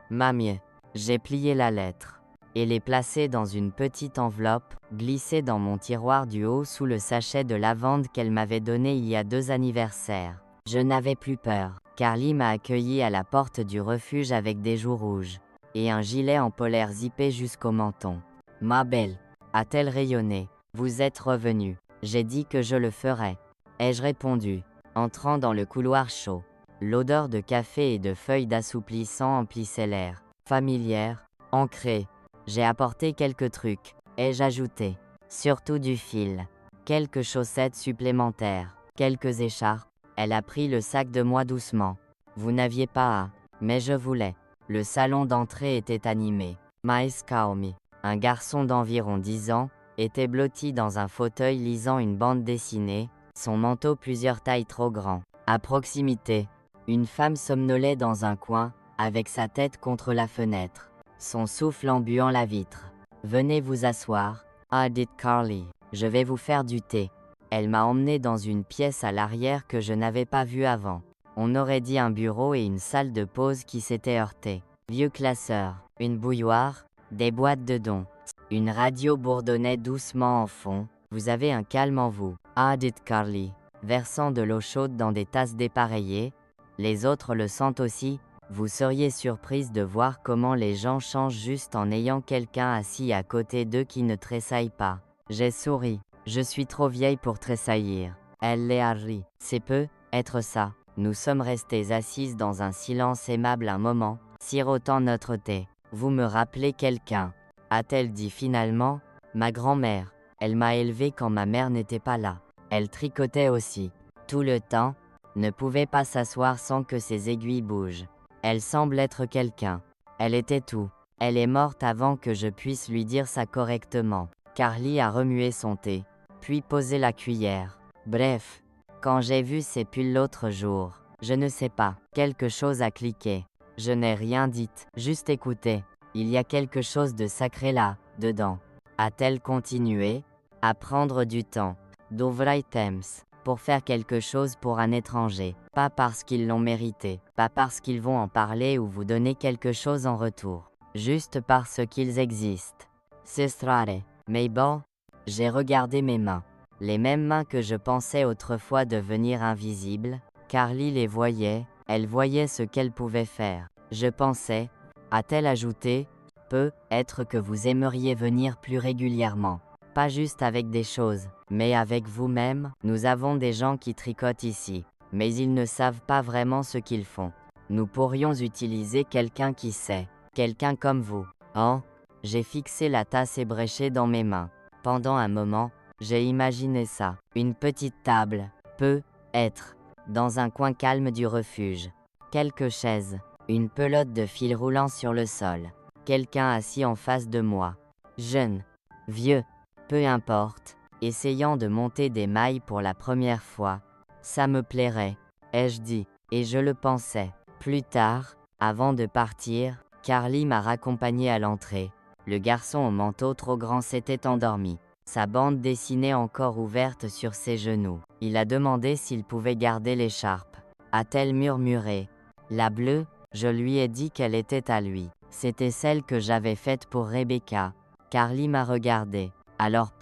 Mamie. J'ai plié la lettre et l'ai placée dans une petite enveloppe, glissée dans mon tiroir du haut sous le sachet de lavande qu'elle m'avait donné il y a 2 anniversaires. Je n'avais plus peur. Carly m'a accueilli à la porte du refuge avec des joues rouges et un gilet en polaire zippé jusqu'au menton. Ma belle, a-t-elle rayonné, vous êtes revenue. J'ai dit que je le ferais. Ai-je répondu, entrant dans le couloir chaud. L'odeur de café et de feuilles d'assouplissant emplissait l'air. Familière, ancrée. J'ai apporté quelques trucs, ai-je ajouté. Surtout du fil. Quelques chaussettes supplémentaires. Quelques écharpes. Elle a pris le sac de moi doucement. Vous n'aviez pas à, mais je voulais. Le salon d'entrée était animé. Mais Kaomi, un garçon d'environ 10 ans, était blotti dans un fauteuil lisant une bande dessinée, son manteau plusieurs tailles trop grand. À proximité, une femme somnolait dans un coin, avec sa tête contre la fenêtre, son souffle embuant la vitre. Venez vous asseoir, a dit Carly. Je vais vous faire du thé. Elle m'a emmené dans une pièce à l'arrière que je n'avais pas vue avant. On aurait dit un bureau et une salle de pause qui s'étaient heurtés. Vieux classeur, une bouilloire, des boîtes de dons. Une radio bourdonnait doucement en fond. Vous avez un calme en vous, a dit Carly, versant de l'eau chaude dans des tasses dépareillées. Les autres le sentent aussi. Vous seriez surprise de voir comment les gens changent juste en ayant quelqu'un assis à côté d'eux qui ne tressaille pas. J'ai souri. Je suis trop vieille pour tressaillir. Elle les a ri. C'est peu, être ça. Nous sommes restés assises dans un silence aimable un moment, sirotant notre thé. Vous me rappelez quelqu'un, a-t-elle dit finalement. Ma grand-mère. Elle m'a élevée quand ma mère n'était pas là. Elle tricotait aussi. Tout le temps, ne pouvait pas s'asseoir sans que ses aiguilles bougent. Elle semble être quelqu'un. Elle était tout. Elle est morte avant que je puisse lui dire ça correctement. Carly a remué son thé, puis posé la cuillère. Bref. Quand j'ai vu ses pulls l'autre jour, je ne sais pas, quelque chose a cliqué. Je n'ai rien dit, juste écouté. Il y a quelque chose de sacré là, dedans. A-t-elle continué? À prendre du temps, d'ouvraitems, pour faire quelque chose pour un étranger. Pas parce qu'ils l'ont mérité, pas parce qu'ils vont en parler ou vous donner quelque chose en retour. Juste parce qu'ils existent. C'est strare. Mais bon, j'ai regardé mes mains. Les mêmes mains que je pensais autrefois devenir invisibles. Carly les voyait, elle voyait ce qu'elle pouvait faire. Je pensais, a-t-elle ajouté, peut-être que vous aimeriez venir plus régulièrement. Pas juste avec des choses, mais avec vous-même. Nous avons des gens qui tricotent ici, mais ils ne savent pas vraiment ce qu'ils font. Nous pourrions utiliser quelqu'un qui sait, quelqu'un comme vous. Oh, j'ai fixé la tasse ébréchée dans mes mains. Pendant un moment, j'ai imaginé ça, une petite table, peut-être, dans un coin calme du refuge. Quelques chaises, Une pelote de fil roulant sur le sol. Quelqu'un assis en face de moi. Jeune. Vieux. Peu importe. Essayant de monter des mailles pour la première fois. Ça me plairait, ai-je dit, et je le pensais. Plus tard, avant de partir, Carly m'a raccompagné à l'entrée. Le garçon au manteau trop grand s'était endormi. Sa bande dessinée encore ouverte sur ses genoux. Il a demandé s'il pouvait garder l'écharpe. A-t-elle murmuré? La bleue, je lui ai dit qu'elle était à lui. C'était celle que j'avais faite pour Rebecca. Carly m'a regardé. Alors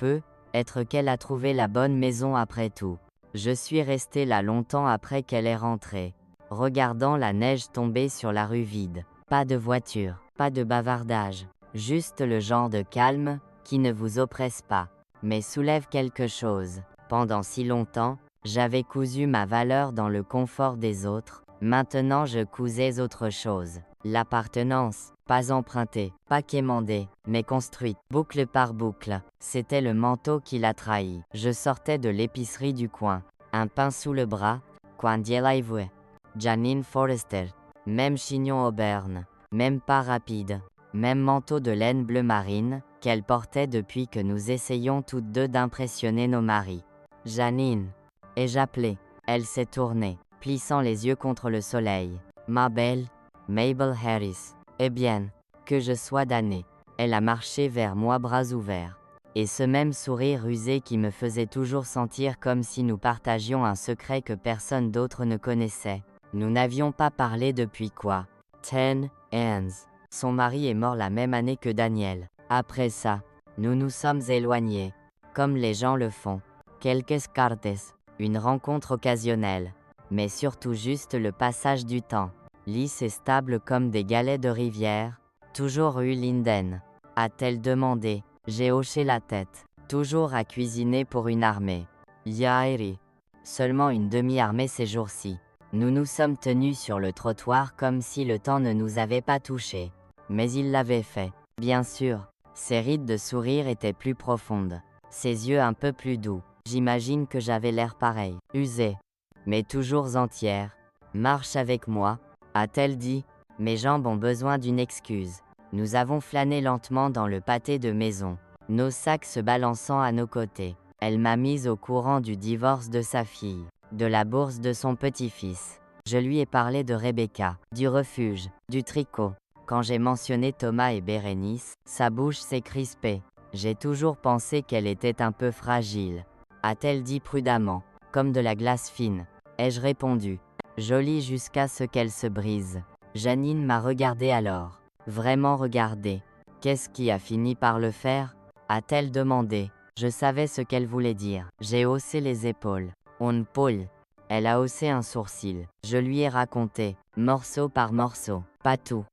être qu'elle a trouvé la bonne maison après tout. Je suis resté là longtemps après qu'elle est rentrée, regardant la neige tomber sur la rue vide. Pas de voiture, pas de bavardage, juste le genre de calme, qui ne vous oppresse pas, mais soulève quelque chose. Pendant si longtemps, j'avais cousu ma valeur dans le confort des autres, maintenant je cousais autre chose. L'appartenance, pas empruntée, pas quémandée, mais construite, boucle par boucle. C'était le manteau qui l'a trahi. Je sortais de l'épicerie du coin, un pain sous le bras, quand Dielaive. Janine Forrester. Même chignon Auburn, même pas rapide, même manteau de laine bleu marine, qu'elle portait depuis que nous essayions toutes deux d'impressionner nos maris. Janine. Ai-je appelé? Elle s'est tournée, plissant les yeux contre le soleil. Ma belle, Mabel Harris. Eh bien, que je sois damnée. Elle a marché vers moi bras ouverts. Et ce même sourire rusé qui me faisait toujours sentir comme si nous partagions un secret que personne d'autre ne connaissait. Nous n'avions pas parlé depuis quoi? 10 ans. Son mari est mort la même année que Daniel. Après ça, nous nous sommes éloignés. Comme les gens le font. Quelques cartes. Une rencontre occasionnelle. Mais surtout juste le passage du temps. Lisse et stable comme des galets de rivière. Toujours rue Linden. A-t-elle demandé? J'ai hoché la tête. Toujours à cuisiner pour une armée. Yairi. Seulement une demi-armée ces jours-ci. Nous nous sommes tenus sur le trottoir comme si le temps ne nous avait pas touchés. Mais il l'avait fait. Bien sûr. Ses rides de sourire étaient plus profondes. Ses yeux un peu plus doux. J'imagine que j'avais l'air pareil. Usé. Mais toujours entière. Marche avec moi, a-t-elle dit. Mes jambes ont besoin d'une excuse. Nous avons flâné lentement dans le pâté de maison, nos sacs se balançant à nos côtés. Elle m'a mise au courant du divorce de sa fille, de la bourse de son petit-fils. Je lui ai parlé de Rebecca, du refuge, du tricot. Quand j'ai mentionné Thomas et Bérénice, sa bouche s'est crispée. J'ai toujours pensé qu'elle était un peu fragile. A-t-elle dit prudemment, comme de la glace fine. Ai-je répondu. Jolie jusqu'à ce qu'elle se brise. Janine m'a regardé alors. Vraiment regardé. Qu'est-ce qui a fini par le faire? A-t-elle demandé. Je savais ce qu'elle voulait dire. J'ai haussé les épaules. On Paul. Elle a haussé un sourcil. Je lui ai raconté, morceau par morceau. Pas tout.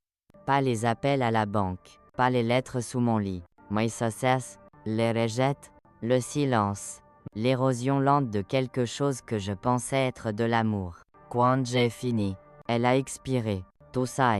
Pas les appels à la banque. Pas les lettres sous mon lit. Mais ça cesse. Les rejettes. Le silence. L'érosion lente de quelque chose que je pensais être de l'amour. Quand j'ai fini, elle a expiré. Tout ça,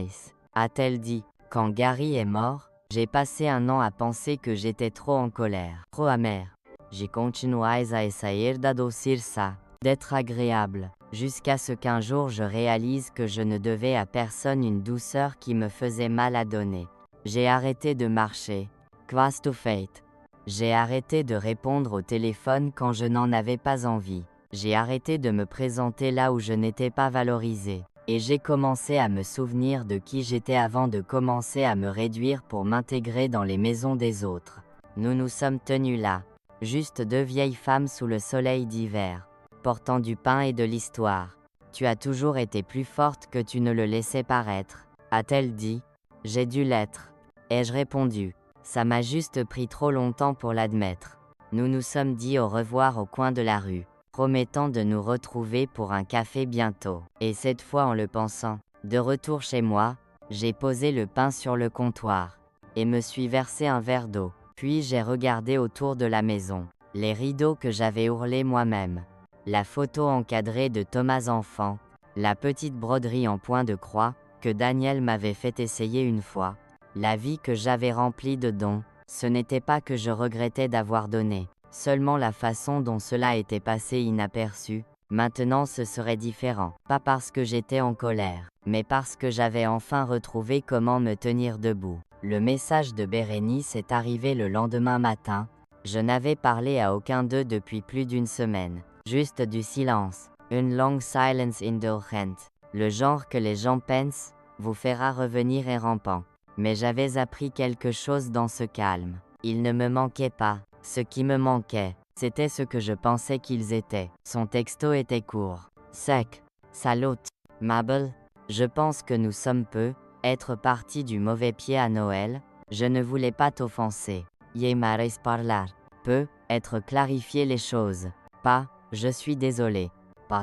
a-t-elle dit. Quand Gary est mort, j'ai passé un an à penser que j'étais trop en colère, trop amère. J'ai continué à essayer d'adoucir ça, d'être agréable, jusqu'à ce qu'un jour je réalise que je ne devais à personne une douceur qui me faisait mal à donner. J'ai arrêté de marcher. Quas to fate. J'ai arrêté de répondre au téléphone quand je n'en avais pas envie. J'ai arrêté de me présenter là où je n'étais pas valorisé. Et j'ai commencé à me souvenir de qui j'étais avant de commencer à me réduire pour m'intégrer dans les maisons des autres. Nous nous sommes tenus là, juste deux vieilles femmes sous le soleil d'hiver, portant du pain et de l'histoire. Tu as toujours été plus forte que tu ne le laissais paraître, a-t-elle dit. J'ai dû l'être. Ai-je répondu. Ça m'a juste pris trop longtemps pour l'admettre. Nous nous sommes dit au revoir au coin de la rue, promettant de nous retrouver pour un café bientôt. Et cette fois en le pensant, de retour chez moi, j'ai posé le pain sur le comptoir, et me suis versé un verre d'eau. Puis j'ai regardé autour de la maison, les rideaux que j'avais ourlés moi-même, la photo encadrée de Thomas enfant, la petite broderie en point de croix, que Daniel m'avait fait essayer une fois, la vie que j'avais remplie de dons. Ce n'était pas que je regrettais d'avoir donné, seulement la façon dont cela était passé inaperçu, Maintenant ce serait différent, pas parce que j'étais en colère, mais parce que j'avais enfin retrouvé comment me tenir debout. Le message de Bérénice est arrivé le lendemain matin. Je n'avais parlé à aucun d'eux depuis plus d'une semaine. Juste du silence. Une long silence indulgent. Le genre que les gens pensent, vous fera revenir et rampant. Mais j'avais appris quelque chose dans ce calme. Il ne me manquait pas. Ce qui me manquait, c'était ce que je pensais qu'ils étaient. Son texto était court. Sec. Salut. Mabel. Je pense que nous sommes peu, être partis du mauvais pied à Noël. Je ne voulais pas t'offenser. Yemares parlar. Peu, être clarifier les choses. Pas, je suis désolé. Pas,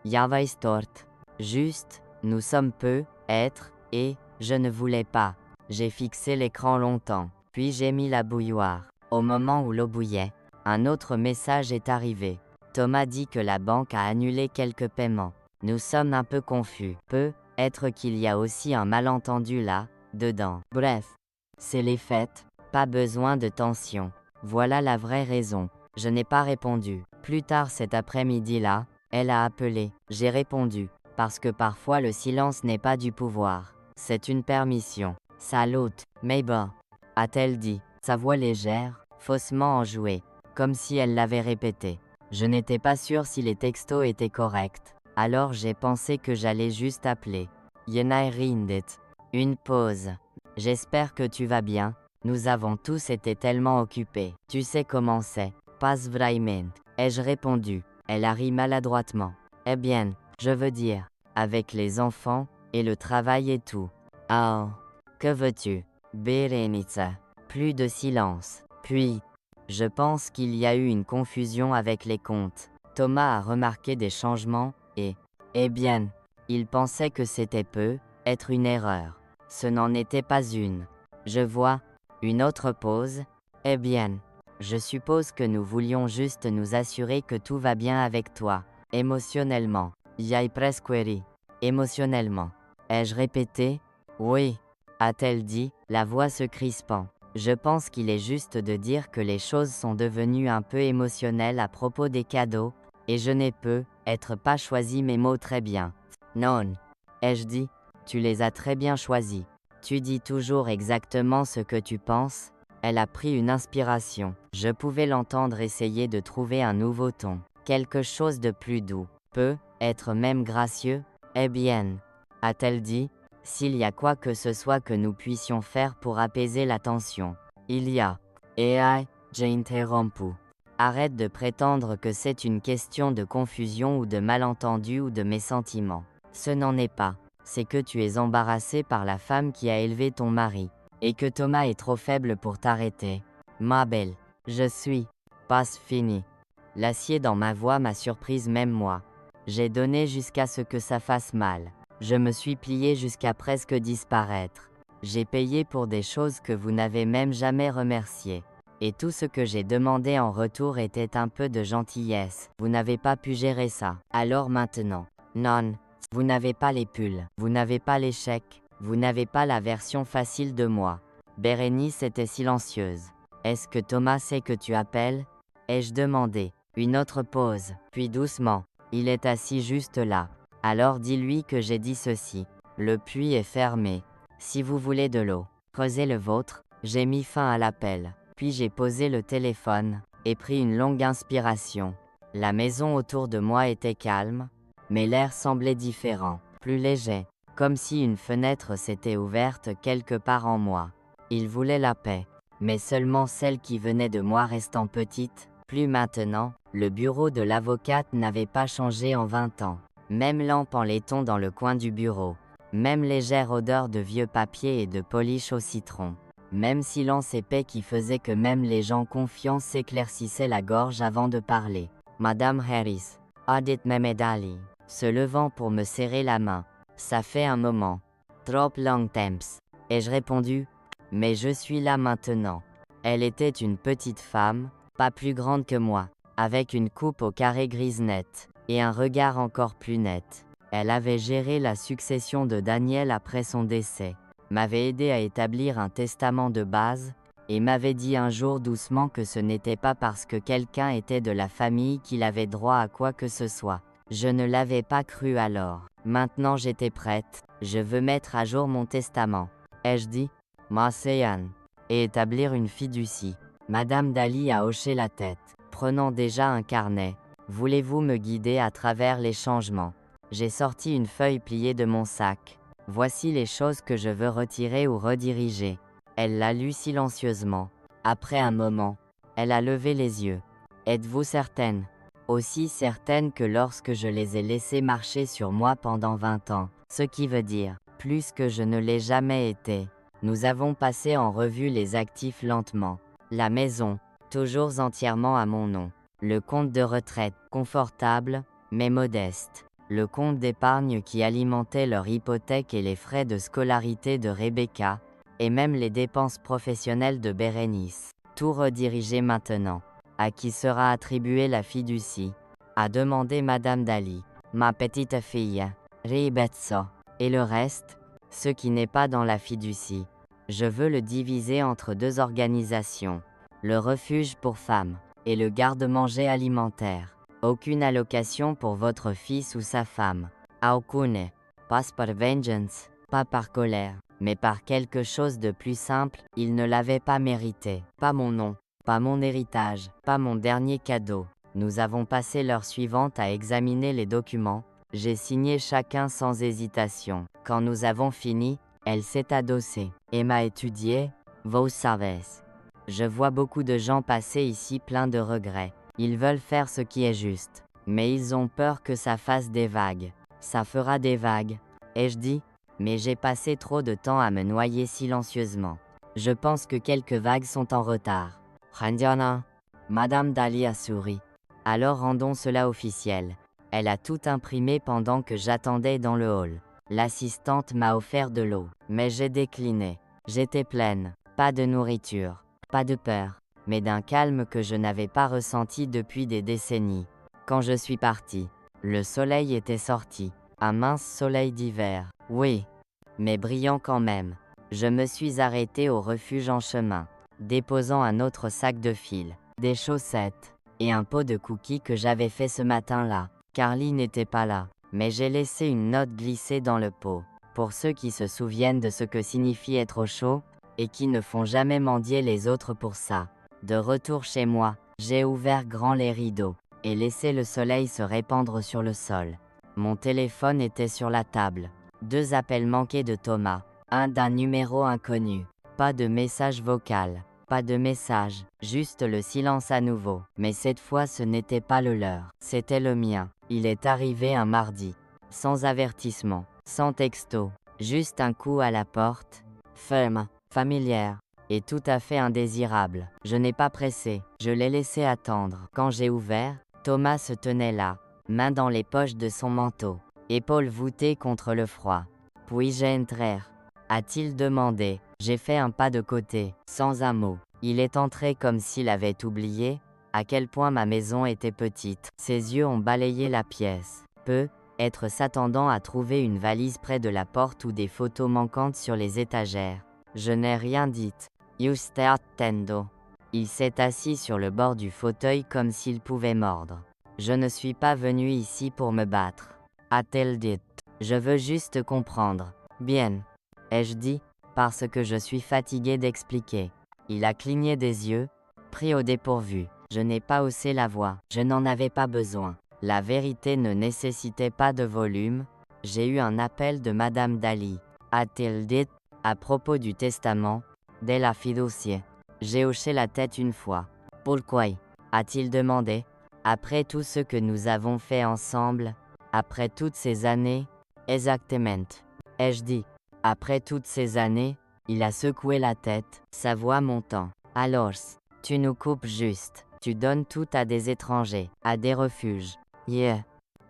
j'avais tort. Juste, nous sommes peu, être, et, je ne voulais pas. J'ai fixé l'écran longtemps, puis j'ai mis la bouilloire. Au moment où l'eau bouillait, un autre message est arrivé. Thomas dit que la banque a annulé quelques paiements. Nous sommes un peu confus. Peu, être qu'il y a aussi un malentendu là, dedans. Bref, c'est les fêtes, pas besoin de tension. Voilà la vraie raison. Je n'ai pas répondu. Plus tard cet après-midi-là, elle a appelé. J'ai répondu, parce que parfois le silence n'est pas du pouvoir. C'est une permission. Salut, Mabel, a-t-elle dit, sa voix légère, faussement enjouée, comme si elle l'avait répété. Je n'étais pas sûr si les textos étaient corrects. Alors j'ai pensé que j'allais juste appeler. Yenai rindet. Une pause. J'espère que tu vas bien. Nous avons tous été tellement occupés. Tu sais comment c'est. Pas vraiment. Ai-je répondu. Elle a ri maladroitement. Eh bien, je veux dire, avec les enfants, et le travail et tout. Oh. Que veux-tu? Berenica. Plus de silence. Puis, je pense qu'il y a eu une confusion avec les comptes. Thomas a remarqué des changements, et, eh bien, il pensait que c'était peu, être une erreur. Ce n'en était pas une. Je vois, une autre pause, eh bien, je suppose que nous voulions juste nous assurer que tout va bien avec toi, émotionnellement. Yai presqueri. Émotionnellement. Ai-je répété? Oui, a-t-elle dit, la voix se crispant. Je pense qu'il est juste de dire que les choses sont devenues un peu émotionnelles à propos des cadeaux, et je n'ai être pas choisi mes mots très bien. Non. Ai-je dit, tu les as très bien choisis. Tu dis toujours exactement ce que tu penses. Elle a pris une inspiration. Je pouvais l'entendre essayer de trouver un nouveau ton. Quelque chose de plus doux. Peut être même gracieux. Eh bien, a-t-elle dit, s'il y a quoi que ce soit que nous puissions faire pour apaiser la tension. Il y a. J'ai interrompu. Arrête de prétendre que c'est une question de confusion ou de malentendu ou de mes sentiments. Ce n'en est pas. C'est que tu es embarrassé par la femme qui a élevé ton mari. Et que Thomas est trop faible pour t'arrêter. Ma belle. Je suis. Passe fini. L'acier dans ma voix m'a surprise même moi. J'ai donné jusqu'à ce que ça fasse mal. Je me suis plié jusqu'à presque disparaître. J'ai payé pour des choses que vous n'avez même jamais remerciées. Et tout ce que j'ai demandé en retour était un peu de gentillesse. Vous n'avez pas pu gérer ça. Alors maintenant. Non. Vous n'avez pas les pulls. Vous n'avez pas les chèques. Vous n'avez pas la version facile de moi. Bérénice était silencieuse. Est-ce que Thomas sait que tu appelles? Ai-je demandé. Une autre pause. Puis doucement. Il est assis juste là. Alors dis-lui que j'ai dit ceci. Le puits est fermé. Si vous voulez de l'eau, creusez le vôtre. J'ai mis fin à l'appel. Puis j'ai posé le téléphone, et pris une longue inspiration. La maison autour de moi était calme, mais l'air semblait différent, plus léger, comme si une fenêtre s'était ouverte quelque part en moi. Il voulait la paix, mais seulement celle qui venait de moi restant petite. Plus maintenant, le bureau de l'avocate n'avait pas changé en 20 ans. Même lampe en laiton dans le coin du bureau. Même légère odeur de vieux papier et de polish au citron. Même silence épais qui faisait que même les gens confiants s'éclaircissaient la gorge avant de parler. Madame Harris, Audit Memedali, se levant pour me serrer la main. Ça fait un moment. Trop long temps. Ai-je répondu? Mais je suis là maintenant. Elle était une petite femme, pas plus grande que moi, avec une coupe au carré grise nette, et un regard encore plus net. Elle avait géré la succession de Daniel après son décès, m'avait aidé à établir un testament de base, et m'avait dit un jour doucement que ce n'était pas parce que quelqu'un était de la famille qu'il avait droit à quoi que ce soit. Je ne l'avais pas cru alors. Maintenant j'étais prête. Je veux mettre à jour mon testament. Ai-je dit Maseyan. Et établir une fiducie. Madame Dali a hoché la tête, prenant déjà un carnet. Voulez-vous me guider à travers les changements? J'ai sorti une feuille pliée de mon sac. Voici les choses que je veux retirer ou rediriger. Elle l'a lu silencieusement. Après un moment, elle a levé les yeux. Êtes-vous certaine? Aussi certaine que lorsque je les ai laissés marcher sur moi pendant 20 ans. Ce qui veut dire, plus que je ne l'ai jamais été. Nous avons passé en revue les actifs lentement. La maison, toujours entièrement à mon nom. Le compte de retraite, confortable, mais modeste. Le compte d'épargne qui alimentait leur hypothèque et les frais de scolarité de Rebecca, et même les dépenses professionnelles de Bérénice. Tout redirigé maintenant. À qui sera attribuée la fiducie? A demandé Madame Dali. Ma petite fille. Rebecca. Et le reste? Ce qui n'est pas dans la fiducie. Je veux le diviser entre 2 organisations. Le refuge pour femmes et le garde-manger alimentaire. Aucune allocation pour votre fils ou sa femme. Aucune. Pas par vengeance, pas par colère, mais par quelque chose de plus simple. Il ne l'avait pas mérité. Pas mon nom, pas mon héritage, pas mon dernier cadeau. Nous avons passé l'heure suivante à examiner les documents. J'ai signé chacun sans hésitation. Quand nous avons fini, elle s'est adossée et m'a étudié. Vous savez. Je vois beaucoup de gens passer ici pleins de regrets. Ils veulent faire ce qui est juste, mais ils ont peur que ça fasse des vagues. Ça fera des vagues, ai-je dit, mais j'ai passé trop de temps à me noyer silencieusement. Je pense que quelques vagues sont en retard. Randiana. Madame Dali a souri. Alors rendons cela officiel. Elle a tout imprimé pendant que j'attendais dans le hall. L'assistante m'a offert de l'eau, mais j'ai décliné. J'étais pleine, pas de nourriture, pas de peur, mais d'un calme que je n'avais pas ressenti depuis des décennies. Quand je suis partie, le soleil était sorti, un mince soleil d'hiver, oui, mais brillant quand même. Je me suis arrêtée au refuge en chemin, déposant un autre sac de fil, des chaussettes, et un pot de cookies que j'avais fait ce matin-là. Carly n'était pas là, mais j'ai laissé une note glisser dans le pot. Pour ceux qui se souviennent de ce que signifie être au chaud, et qui ne font jamais mendier les autres pour ça. De retour chez moi, j'ai ouvert grand les rideaux, et laissé le soleil se répandre sur le sol. Mon téléphone était sur la table. 2 appels manqués de Thomas, un d'un numéro inconnu. Pas de message vocal, pas de message, juste le silence à nouveau. Mais cette fois ce n'était pas le leur, c'était le mien. Il est arrivé un mardi. Sans avertissement, sans texto, juste un coup à la porte. Ferme, familière, et tout à fait indésirable. Je n'ai pas pressé, je l'ai laissé attendre. Quand j'ai ouvert, Thomas se tenait là, main dans les poches de son manteau, épaules voûtées contre le froid. Puis-je entrer? A-t-il demandé. J'ai fait un pas de côté, sans un mot. Il est entré comme s'il avait oublié à quel point ma maison était petite. Ses yeux ont balayé la pièce. Être s'attendant à trouver une valise près de la porte ou des photos manquantes sur les étagères. Je n'ai rien dit. Juste attendo. Il s'est assis sur le bord du fauteuil comme s'il pouvait mordre. Je ne suis pas venu ici pour me battre. A-t-elle dit. Je veux juste comprendre. Bien. Ai-je dit, parce que je suis fatigué d'expliquer. Il a cligné des yeux, pris au dépourvu. Je n'ai pas haussé la voix. Je n'en avais pas besoin. La vérité ne nécessitait pas de volume. J'ai eu un appel de Madame Dali. A-t-elle dit, à propos du testament, de la fiducie. J'ai hoché la tête une fois. Pourquoi? A-t-il demandé. Après tout ce que nous avons fait ensemble, après toutes ces années, exactement. Ai-je dit. Après toutes ces années, il a secoué la tête, sa voix montant. Alors, tu nous coupes juste. Tu donnes tout à des étrangers, à des refuges. Yeah.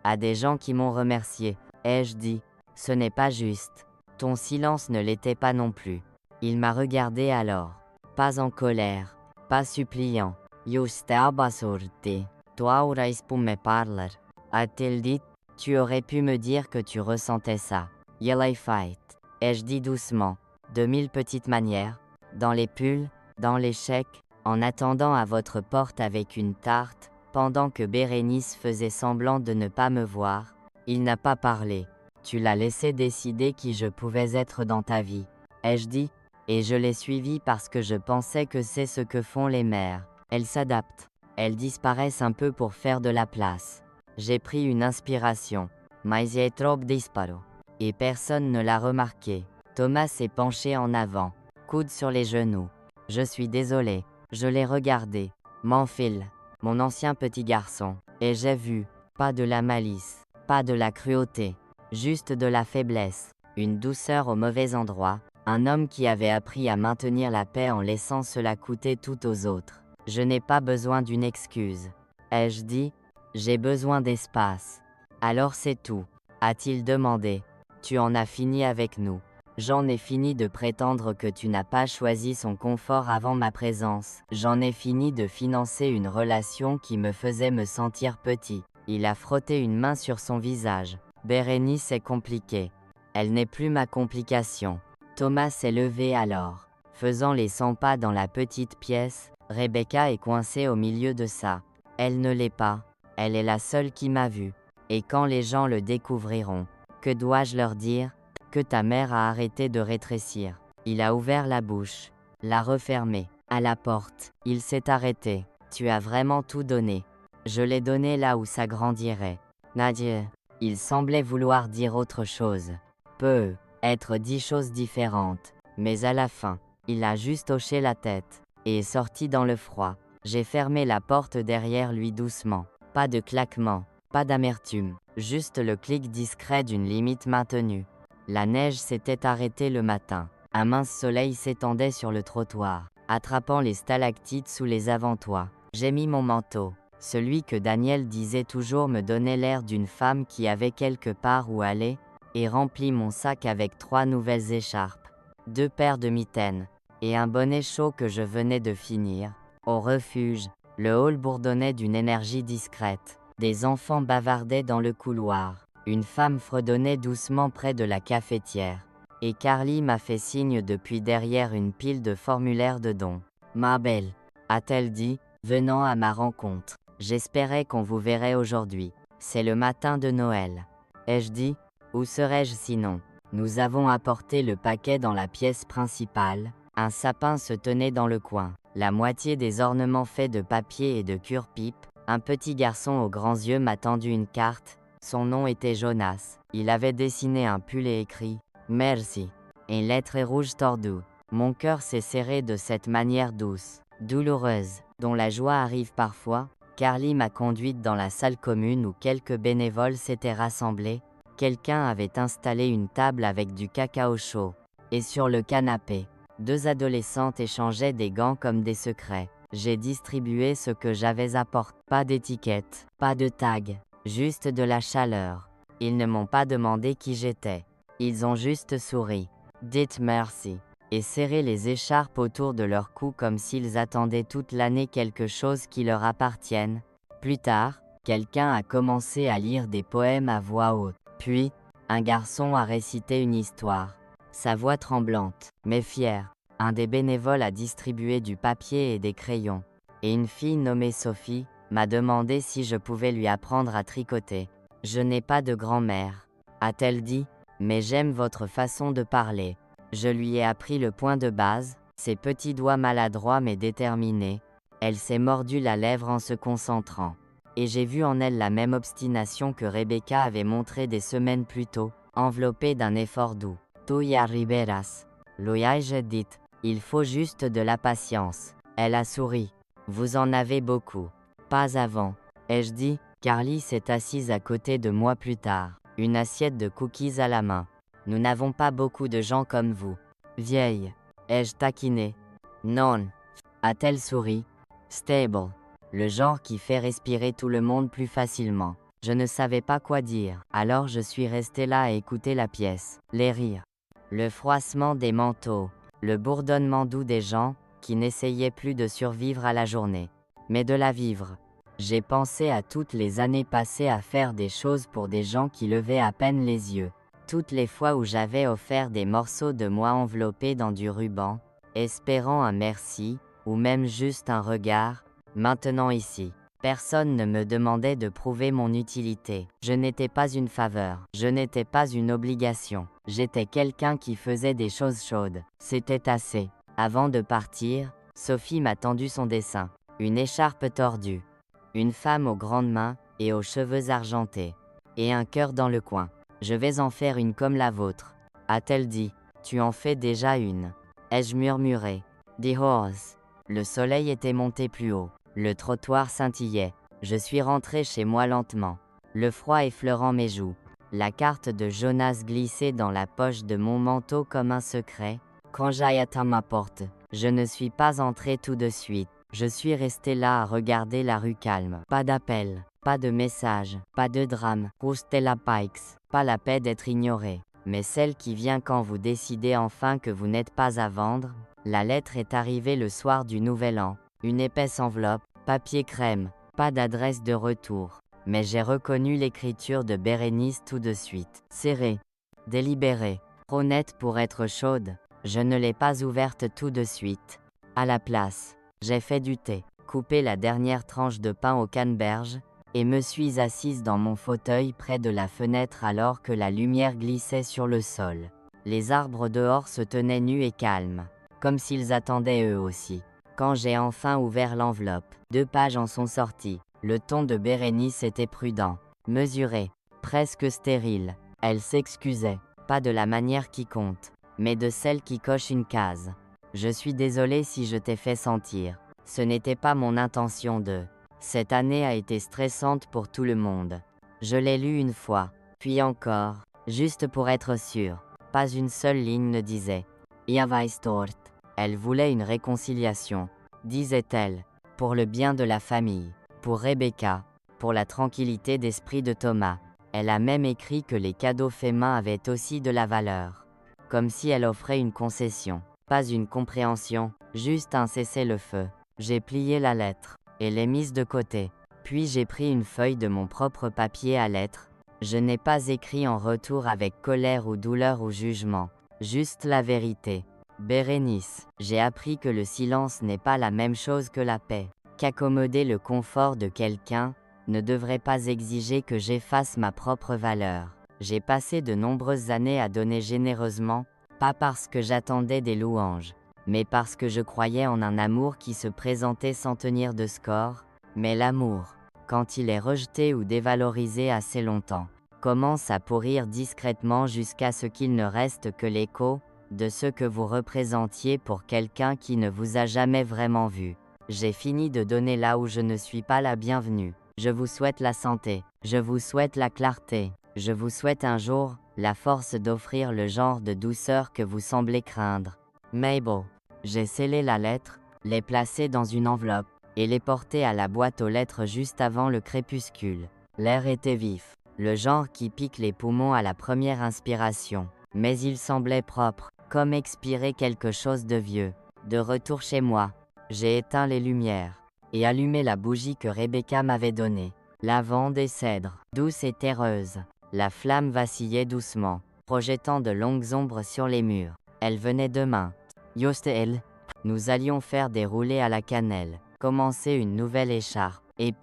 À des gens qui m'ont remercié. Ai-je dit. Ce n'est pas juste. Ton silence ne l'était pas non plus. Il m'a regardé alors. Pas en colère, pas suppliant. Yo stava sorti. Toi aurais pu me parler. A-t-il dit. Tu aurais pu me dire que tu ressentais ça. Yellow fight. Ai-je dit doucement. De 1000 petites manières. Dans les pulls, dans les chèques, en attendant à votre porte avec une tarte, pendant que Bérénice faisait semblant de ne pas me voir. Il n'a pas parlé. Tu l'as laissé décider qui je pouvais être dans ta vie, ai-je dit, et je l'ai suivi parce que je pensais que c'est ce que font les mères. Elles s'adaptent. Elles disparaissent un peu pour faire de la place. J'ai pris une inspiration. Mais è trop disparo. Et personne ne l'a remarqué. Thomas s'est penché en avant, coude sur les genoux. Je suis désolé. Je l'ai regardé. M'enfile, mon ancien petit garçon. Et j'ai vu, pas de la malice, pas de la cruauté, juste de la faiblesse, une douceur au mauvais endroit, un homme qui avait appris à maintenir la paix en laissant cela coûter tout aux autres. Je n'ai pas besoin d'une excuse. Ai-je dit? J'ai besoin d'espace. Alors c'est tout, a-t-il demandé. Tu en as fini avec nous. J'en ai fini de prétendre que tu n'as pas choisi son confort avant ma présence. J'en ai fini de financer une relation qui me faisait me sentir petit. Il a frotté une main sur son visage. Bérénice est compliquée. Elle n'est plus ma complication. Thomas s'est levé alors. Faisant les 100 pas dans la petite pièce, Rebecca est coincée au milieu de ça. Elle ne l'est pas. Elle est la seule qui m'a vue. Et quand les gens le découvriront, que dois-je leur dire? Que ta mère a arrêté de rétrécir. Il a ouvert la bouche, l'a refermée. À la porte, il s'est arrêté. Tu as vraiment tout donné. Je l'ai donné là où ça grandirait. Nadia. Il semblait vouloir dire autre chose. Peut être 10 choses différentes. Mais à la fin, il a juste hoché la tête, et est sorti dans le froid. J'ai fermé la porte derrière lui doucement. Pas de claquement, pas d'amertume, juste le clic discret d'une limite maintenue. La neige s'était arrêtée le matin. Un mince soleil s'étendait sur le trottoir, attrapant les stalactites sous les avant-toits. J'ai mis mon manteau. Celui que Daniel disait toujours me donnait l'air d'une femme qui avait quelque part où aller, et rempli mon sac avec 3 nouvelles écharpes, 2 paires de mitaines, et un bonnet chaud que je venais de finir. Au refuge, le hall bourdonnait d'une énergie discrète. Des enfants bavardaient dans le couloir. Une femme fredonnait doucement près de la cafetière. Et Carly m'a fait signe depuis derrière une pile de formulaires de dons. Ma belle, a-t-elle dit, venant à ma rencontre. J'espérais qu'on vous verrait aujourd'hui. C'est le matin de Noël. Ai-je dit? Où serais-je sinon? Nous avons apporté le paquet dans la pièce principale. Un sapin se tenait dans le coin. La moitié des ornements faits de papier et de cure-pipe. Un petit garçon aux grands yeux m'a tendu une carte. Son nom était Jonas. Il avait dessiné un pull et écrit « Merci » et lettres et rouge tordue. Mon cœur s'est serré de cette manière douce, douloureuse, dont la joie arrive parfois. Carly m'a conduite dans la salle commune où quelques bénévoles s'étaient rassemblés. Quelqu'un avait installé une table avec du cacao chaud. Et sur le canapé, 2 adolescentes échangeaient des gants comme des secrets. J'ai distribué ce que j'avais apporté. Pas d'étiquette, pas de tag. Juste de la chaleur. Ils ne m'ont pas demandé qui j'étais. Ils ont juste souri, dit merci, et serré les écharpes autour de leur cou comme s'ils attendaient toute l'année quelque chose qui leur appartienne. Plus tard, quelqu'un a commencé à lire des poèmes à voix haute. Puis, un garçon a récité une histoire. Sa voix tremblante, mais fière. Un des bénévoles a distribué du papier et des crayons. Et une fille nommée Sophie m'a demandé si je pouvais lui apprendre à tricoter. Je n'ai pas de grand-mère, a-t-elle dit, mais j'aime votre façon de parler. Je lui ai appris le point de base, ses petits doigts maladroits mais déterminés. Elle s'est mordu la lèvre en se concentrant. Et j'ai vu en elle la même obstination que Rebecca avait montrée des semaines plus tôt, enveloppée d'un effort doux. Tu y arriveras. Lui ai-je dit. Il faut juste de la patience. Elle a souri. Vous en avez beaucoup. Pas avant, ai-je dit. Carly s'est assise à côté de moi plus tard, une assiette de cookies à la main. Nous n'avons pas beaucoup de gens comme vous. Vieille, ai-je taquiné. Non, a-t-elle souri. Stable, le genre qui fait respirer tout le monde plus facilement. Je ne savais pas quoi dire, alors je suis resté là à écouter la pièce, les rires, le froissement des manteaux, le bourdonnement doux des gens, qui n'essayaient plus de survivre à la journée, mais de la vivre. J'ai pensé à toutes les années passées à faire des choses pour des gens qui levaient à peine les yeux. Toutes les fois où j'avais offert des morceaux de moi enveloppés dans du ruban, espérant un merci, ou même juste un regard. Maintenant ici, Personne ne me demandait de prouver mon utilité. Je n'étais pas une faveur. Je n'étais pas une obligation. J'étais quelqu'un qui faisait des choses chaudes. C'était assez. Avant de partir, Sophie m'a tendu son dessin. Une écharpe tordue. Une femme aux grandes mains et aux cheveux argentés. Et un cœur dans le coin. Je vais en faire une comme la vôtre. A-t-elle dit. Tu en fais déjà une. Ai-je murmuré. The horse. Le soleil était monté plus haut. Le trottoir scintillait. Je suis rentré chez moi lentement. Le froid effleurant mes joues. La carte de Jonas glissait dans la poche de mon manteau comme un secret. Quand j'ai atteint ma porte, je ne suis pas entré tout de suite. Je suis resté là à regarder la rue calme. Pas d'appel, pas de message, pas de drame. Stella Pikes, pas la paix d'être ignoré. Mais celle qui vient quand vous décidez enfin que vous n'êtes pas à vendre. La lettre est arrivée le soir du Nouvel An. Une épaisse enveloppe, papier crème, pas d'adresse de retour. Mais j'ai reconnu l'écriture de Bérénice tout de suite. Serrée, délibérée, trop nette pour être chaude. Je ne l'ai pas ouverte tout de suite. À la place, j'ai fait du thé, coupé la dernière tranche de pain au canneberge, et me suis assise dans mon fauteuil près de la fenêtre alors que la lumière glissait sur le sol. Les arbres dehors se tenaient nus et calmes, comme s'ils attendaient eux aussi. Quand j'ai enfin ouvert l'enveloppe, 2 pages en sont sorties. Le ton de Bérénice était prudent, mesuré, presque stérile. Elle s'excusait, pas de la manière qui compte, mais de celle qui coche une case. Je suis désolé si je t'ai fait sentir. Ce n'était pas mon intention de. Cette année a été stressante pour tout le monde. Je l'ai lu une fois, puis encore, juste pour être sûr. Pas une seule ligne ne disait « Jag weiß dort ». Elle voulait une réconciliation, disait-elle, pour le bien de la famille, pour Rebecca, pour la tranquillité d'esprit de Thomas. Elle a même écrit que les cadeaux faits main avaient aussi de la valeur. Comme si elle offrait une concession, pas une compréhension, juste un cessez-le-feu. J'ai plié la lettre, et l'ai mise de côté. Puis j'ai pris une feuille de mon propre papier à lettres. Je n'ai pas écrit en retour avec colère ou douleur ou jugement, juste la vérité. Bérénice, j'ai appris que le silence n'est pas la même chose que la paix, qu'accommoder le confort de quelqu'un ne devrait pas exiger que j'efface ma propre valeur. J'ai passé de nombreuses années à donner généreusement, pas parce que j'attendais des louanges, mais parce que je croyais en un amour qui se présentait sans tenir de score. Mais l'amour, quand il est rejeté ou dévalorisé assez longtemps, commence à pourrir discrètement jusqu'à ce qu'il ne reste que l'écho de ce que vous représentiez pour quelqu'un qui ne vous a jamais vraiment vu. J'ai fini de donner là où je ne suis pas la bienvenue. Je vous souhaite la santé, je vous souhaite la clarté, je vous souhaite un jour la force d'offrir le genre de douceur que vous semblez craindre. Mabel. J'ai scellé la lettre, l'ai placée dans une enveloppe, et l'ai portée à la boîte aux lettres juste avant le crépuscule. L'air était vif, le genre qui pique les poumons à la première inspiration, mais il semblait propre, comme expirer quelque chose de vieux. De retour chez moi, j'ai éteint les lumières, et allumé la bougie que Rebecca m'avait donnée. Lavande et cèdre, douce et terreuse. La flamme vacillait doucement, projetant de longues ombres sur les murs. Elle venait demain. Juste elle. Nous allions faire des roulés à la cannelle, commencer une nouvelle écharpe, et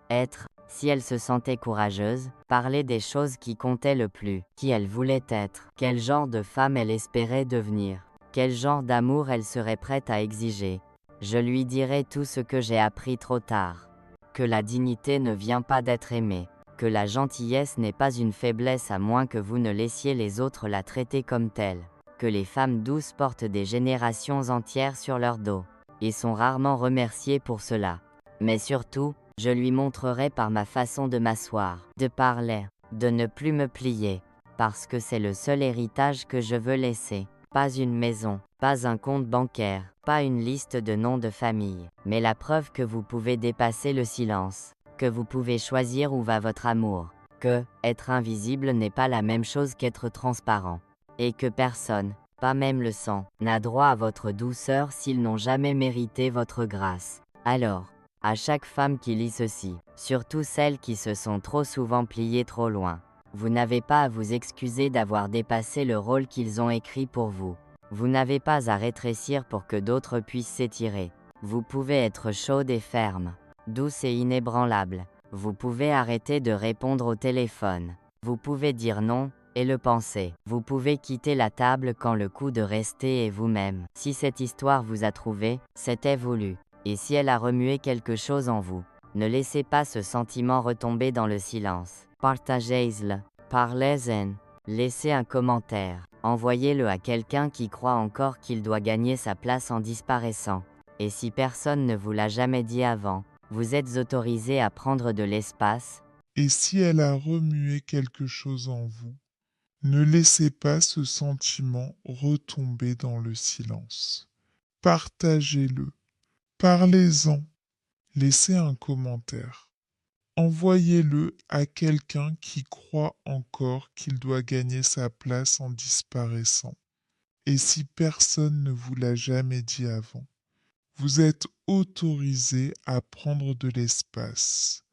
être, si elle se sentait courageuse, parler des choses qui comptaient le plus, qui elle voulait être, quel genre de femme elle espérait devenir, quel genre d'amour elle serait prête à exiger. Je lui dirai tout ce que j'ai appris trop tard. Que la dignité ne vient pas d'être aimée, que la gentillesse n'est pas une faiblesse à moins que vous ne laissiez les autres la traiter comme telle, que les femmes douces portent des générations entières sur leur dos, et sont rarement remerciées pour cela. Mais surtout, je lui montrerai par ma façon de m'asseoir, de parler, de ne plus me plier, parce que c'est le seul héritage que je veux laisser. Pas une maison, pas un compte bancaire, pas une liste de noms de famille, mais la preuve que vous pouvez dépasser le silence, que vous pouvez choisir où va votre amour, que être invisible n'est pas la même chose qu'être transparent, et que personne, pas même le sang, n'a droit à votre douceur s'ils n'ont jamais mérité votre grâce. Alors, à chaque femme qui lit ceci, surtout celles qui se sont trop souvent pliées trop loin, vous n'avez pas à vous excuser d'avoir dépassé le rôle qu'ils ont écrit pour vous. Vous n'avez pas à rétrécir pour que d'autres puissent s'étirer. Vous pouvez être chaude et ferme. douce et inébranlable. Vous pouvez arrêter de répondre au téléphone. Vous pouvez dire non, et le penser. Vous pouvez quitter la table quand le coup de rester est vous-même. Si cette histoire vous a trouvé, c'était voulu. Et si elle a remué quelque chose en vous, ne laissez pas ce sentiment retomber dans le silence. Partagez-le, parlez-en, laissez un commentaire, envoyez-le à quelqu'un qui croit encore qu'il doit gagner sa place en disparaissant. Et si personne ne vous l'a jamais dit avant, vous êtes autorisé à prendre de l'espace. Et si elle a remué quelque chose en vous, ne laissez pas ce sentiment retomber dans le silence. Partagez-le, parlez-en, laissez un commentaire. Envoyez-le à quelqu'un qui croit encore qu'il doit gagner sa place en disparaissant. Et si personne ne vous l'a jamais dit avant, vous êtes autorisé à prendre de l'espace.